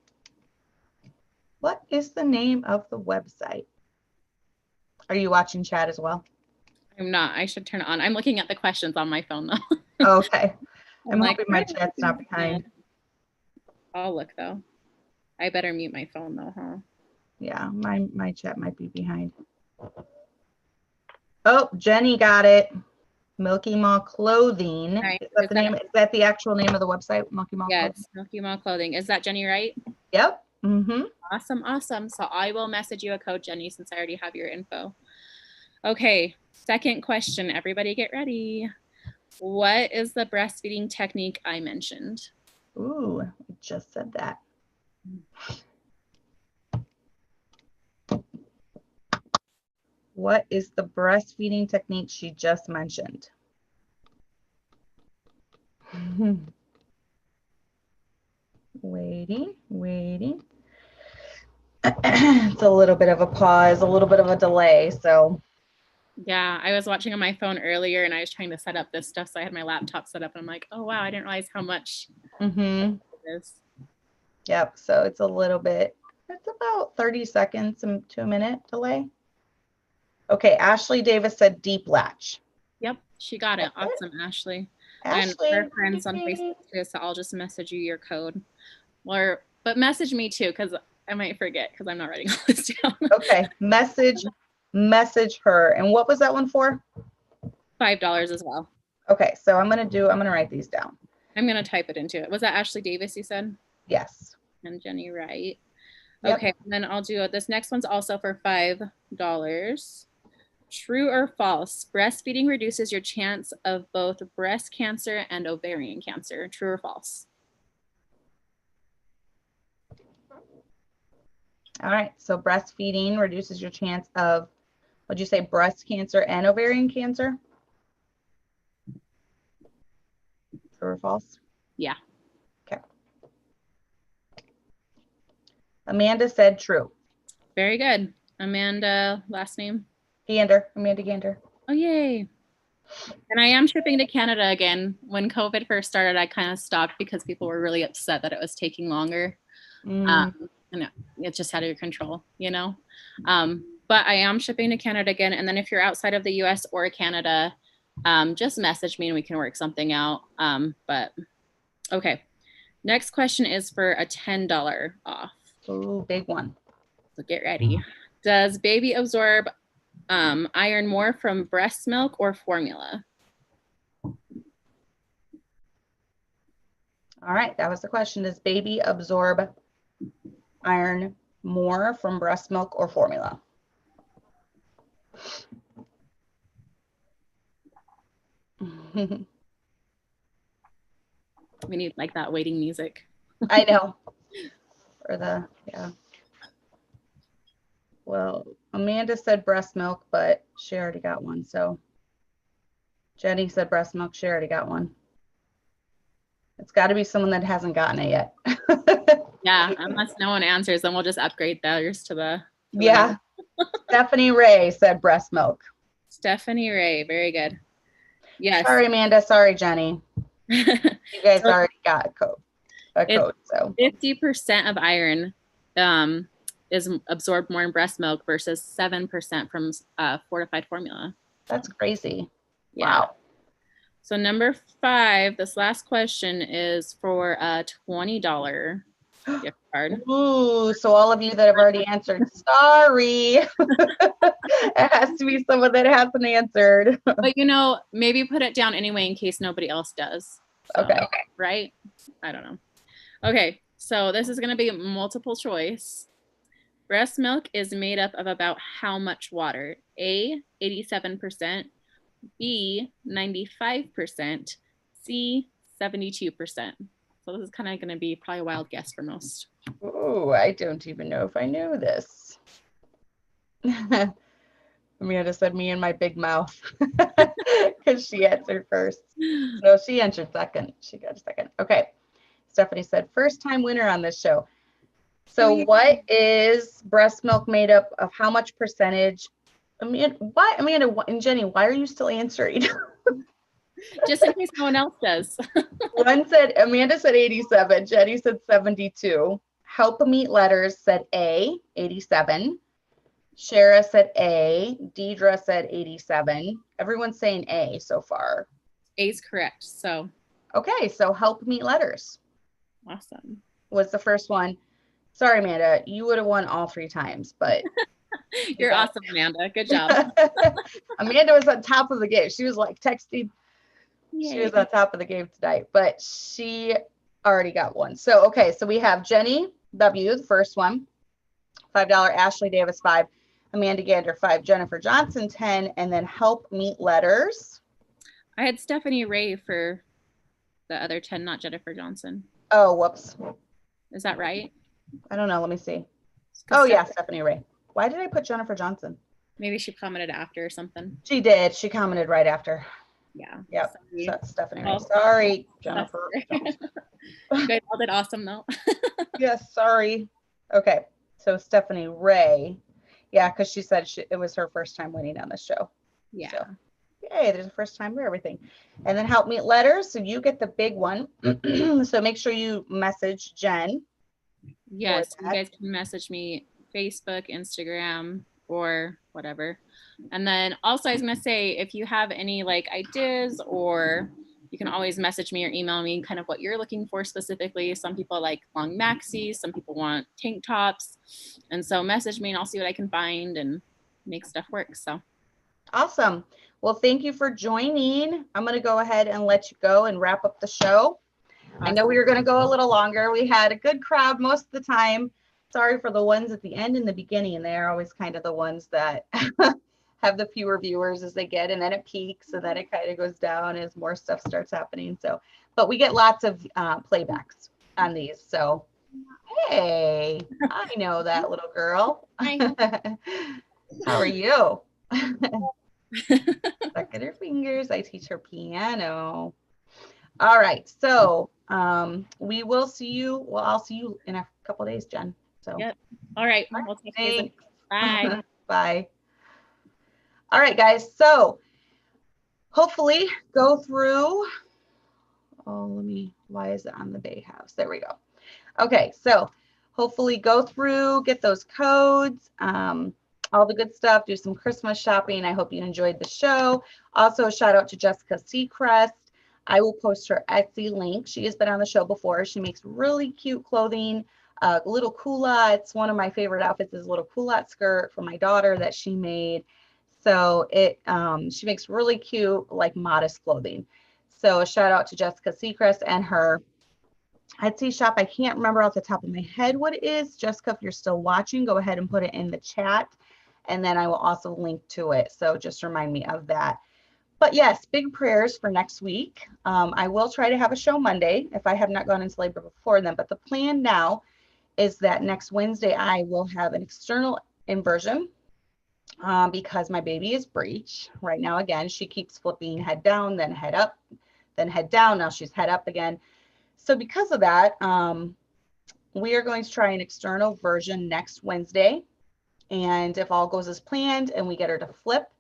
What is the name of the website? Are you watching chat as well? I'm not. I should turn it on. I'm looking at the questions on my phone though. Okay. I'm hoping my chat's not behind. I'll look though. I better mute my phone though, huh? Yeah, my chat might be behind. Oh, Jenny got it. Milky Mall Clothing. Right. Is that the name? Is that the actual name of the website? Milky Mall Clothing? Yes, Milky Mall Clothing. Is that Jenny right? Yep. Awesome. So I will message you a code, Jenny, since I already have your info. Okay, second question. Everybody get ready. What is the breastfeeding technique I mentioned? Ooh, I just said that. What is the breastfeeding technique she just mentioned? Waiting. It's a little bit of a pause, a little bit of a delay. So Yeah, I was watching on my phone earlier and I was trying to set up this stuff. So I had my laptop set up and I'm like, oh, wow, I didn't realize how much it is. Yep. So it's a little bit, it's about 30 seconds to a minute delay. Okay. Ashley Davis said deep latch. Yep, she got it. Okay. Awesome, Ashley. Ashley. And we're friends on Facebook too, so I'll just message you your code. But message me too, because I might forget because I'm not writing all this down. Okay. Message her. And what was that one for? $5 as well. Okay. So I'm going to write these down. I'm going to type it into it. Was that Ashley Davis you said? Yes. And Jenny Wright. Yep. Okay. And then I'll do it. This next one's also for $5. True or false? Breastfeeding reduces your chance of both breast cancer and ovarian cancer. True or false? All right. So breastfeeding reduces your chance of, what'd you say, breast cancer and ovarian cancer? True or false? Yeah. Okay. Amanda said true. Very good. Amanda, last name? Gander. Amanda Gander. Oh, yay. And I am shipping to Canada again. When COVID first started, I kind of stopped because people were really upset that it was taking longer. And it's just out of your control, you know? But I am shipping to Canada again. And then if you're outside of the US or Canada, just message me and we can work something out. But okay. Next question is for a $10 off. Ooh, big one. So get ready. Does baby absorb iron more from breast milk or formula? All right, that was the question. Does baby absorb iron more from breast milk or formula? We need like that waiting music. I know. For the, yeah. Well, Amanda said breast milk, but she already got one. So Jenny said breast milk. She already got one. It's got to be someone that hasn't gotten it yet. Yeah, unless no one answers, then we'll just upgrade theirs to the. Yeah. Stephanie Ray said breast milk. Stephanie Ray, very good. Yes. Sorry, Amanda. Sorry, Jenny. You guys already got a code. So 50% of iron is absorbed more in breast milk versus 7% from fortified formula. That's crazy. Yeah. Wow. So number 5, this last question is for a $20 gift card. Ooh, so all of you that have already answered, sorry. It has to be someone that hasn't answered. But you know, maybe put it down anyway in case nobody else does. So, Okay. Right? I don't know. Okay, so this is going to be multiple choice. Breast milk is made up of about how much water? A, 87%, B, 95%, C, 72%. So this is kind of going to be probably a wild guess for most. Oh, I don't even know if I know this. Amanda said me and my big mouth because she answered first. No, she answered second. She got a second. Okay. Stephanie said first time winner on this show. So what is breast milk made up of? How much percentage? Amanda and Jenny, why are you still answering? Just in case no one else does. Amanda said 87. Jenny said 72. Help Meet Letters said A, 87. Shara said A. Deidre said 87. Everyone's saying A so far. A is correct. So. Okay, so Help Meet Letters. Awesome. Was the first one. Sorry, Amanda, you would have won all 3 times, but. You're awesome, Amanda. Good job. Amanda was on top of the game. She was like texting. Yay. She was on top of the game tonight, but she already got one. So, okay, so we have Jenny W., the first one, $5, Ashley Davis, 5, Amanda Gander, 5, Jennifer Johnson, 10, and then Help Meet Letters. I had Stephanie Ray for the other 10, not Jennifer Johnson. Oh, whoops. Is that right? I don't know. Let me see. Oh, yeah, Stephanie Ray. Why did I put Jennifer Johnson? Maybe she commented after or something. She did. She commented right after. Yeah. Yep. Sorry. So that's Stephanie Ray. Oh, Sorry, Jennifer. You guys all did awesome though. Yes, sorry. Okay. So Stephanie Ray. Yeah, because she said it was her first time winning on the show. Yeah. So, yay, there's a first time for everything. And then Help Meet Letters. So you get the big one. So make sure you message Jen. Yes, you guys can message me Facebook, Instagram, or whatever. And then also I was gonna say, if you have any like ideas, or you can always message me or email me kind of what you're looking for specifically. Some people like long maxis, some people want tank tops. And so message me and I'll see what I can find and make stuff work. So awesome. Well, thank you for joining. I'm going to go ahead and let you go and wrap up the show. Awesome. I know we were going to go a little longer. We had a good crowd most of the time. Sorry for the ones at the end and the beginning. They're always kind of the ones that have the fewer viewers as they get, and then it peaks, and then it kind of goes down as more stuff starts happening. So, but we get lots of playbacks on these. So, hey, I know that little girl. How are you? Suck at her fingers. I teach her piano. All right. So we will see you. Well, I'll see you in a couple days, Jen. So yep. All right. We'll take care. Bye. Bye. All right, guys. So hopefully go through. Oh, why is it on the Bay House? There we go. Okay. So hopefully go through, get those codes. All the good stuff, do some Christmas shopping. I hope you enjoyed the show. Also, shout out to Jessikha Seacrest. I will post her Etsy link. She has been on the show before. She makes really cute clothing, little culottes. One of my favorite outfits is a little culotte skirt for my daughter that she made. So she makes really cute, like modest clothing. So a shout out to Jessikha Seacrest and her Etsy shop. I can't remember off the top of my head what it is. Jessikha, if you're still watching, go ahead and put it in the chat. And then I will also link to it. So just remind me of that. But yes, big prayers for next week. I will try to have a show Monday if I have not gone into labor before then. But the plan now is that next Wednesday I will have an external inversion because my baby is breech. Right now, again, she keeps flipping head down, then head up, then head down. Now she's head up again. So because of that, we are going to try an external version next Wednesday. And if all goes as planned and we get her to flip,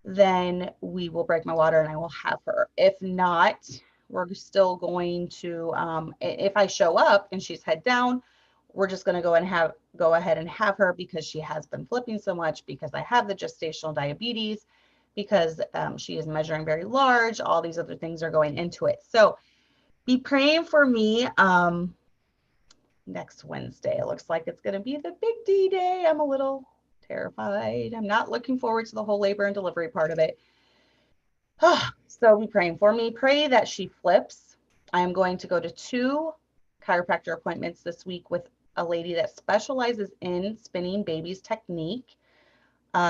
then we will break my water and I will have her. If not, we're still going to, if I show up and she's head down, we're just going to go ahead and have her because she has been flipping so much, because I have the gestational diabetes, because she is measuring very large. All these other things are going into it. So be praying for me. Next Wednesday. It looks like it's going to be the big D day. I'm a little terrified. I'm not looking forward to the whole labor and delivery part of it. So be praying for me. Pray that she flips. I am going to go to 2 chiropractor appointments this week with a lady that specializes in spinning babies technique.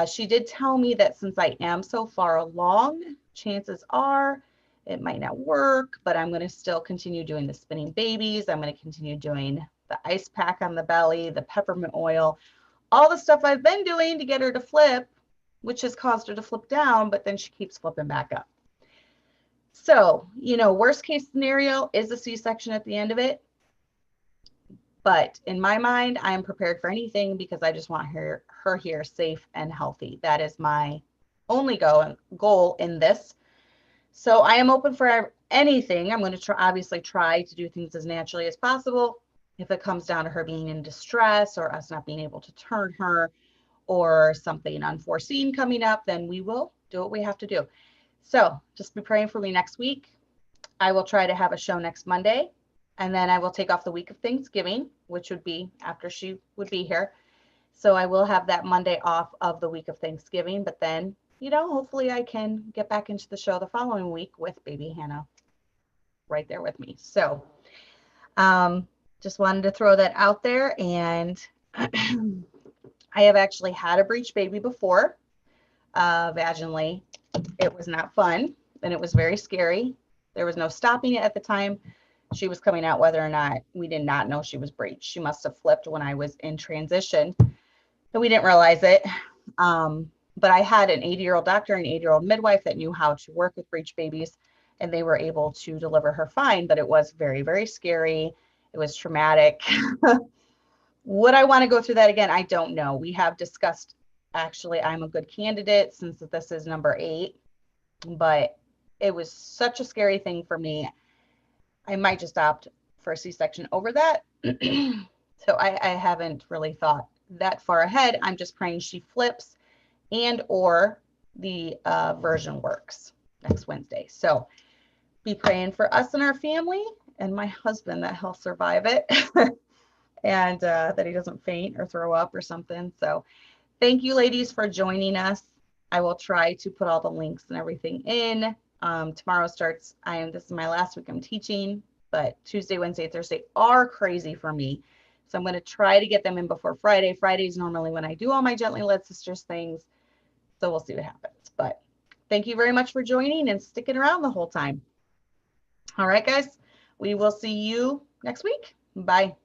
She did tell me that since I am so far along, chances are it might not work, but I'm going to still continue doing the spinning babies. I'm going to continue doing the ice pack on the belly, the peppermint oil, all the stuff I've been doing to get her to flip, which has caused her to flip down, but then she keeps flipping back up. So, worst case scenario is a C-section at the end of it. But in my mind, I am prepared for anything because I just want her here safe and healthy. That is my only goal in this. So I am open for anything. I'm going to obviously try to do things as naturally as possible. If it comes down to her being in distress or us not being able to turn her or something unforeseen coming up, then we will do what we have to do. So just be praying for me next week. I will try to have a show next Monday, and then I will take off the week of Thanksgiving, which would be after she would be here. So I will have that Monday off of the week of Thanksgiving, but then, hopefully I can get back into the show the following week with baby Hannah right there with me. So just wanted to throw that out there. And I have actually had a breech baby before, vaginally. It was not fun, and it was very scary. There was no stopping it at the time. She was coming out whether or not, we did not know she was breech. She must have flipped when I was in transition, and we didn't realize it. But I had an 80-year-old doctor and 80-year-old midwife that knew how to work with breech babies, and they were able to deliver her fine, but it was very, very scary. It was traumatic. Would I want to go through that again? I don't know. We have discussed, actually, I'm a good candidate since this is number 8, but it was such a scary thing for me. I might just opt for a C-section over that. So I haven't really thought that far ahead. I'm just praying she flips and or the version works next Wednesday. So be praying for us and our family and my husband that he'll survive it and that he doesn't faint or throw up or something. So thank you, ladies, for joining us. I will try to put all the links and everything in. Tomorrow starts, this is my last week I'm teaching, but Tuesday, Wednesday, Thursday are crazy for me. So I'm going to try to get them in before Friday. Friday is normally when I do all my Gently Led Sisters things. So we'll see what happens. But thank you very much for joining and sticking around the whole time. All right, guys, we will see you next week. Bye.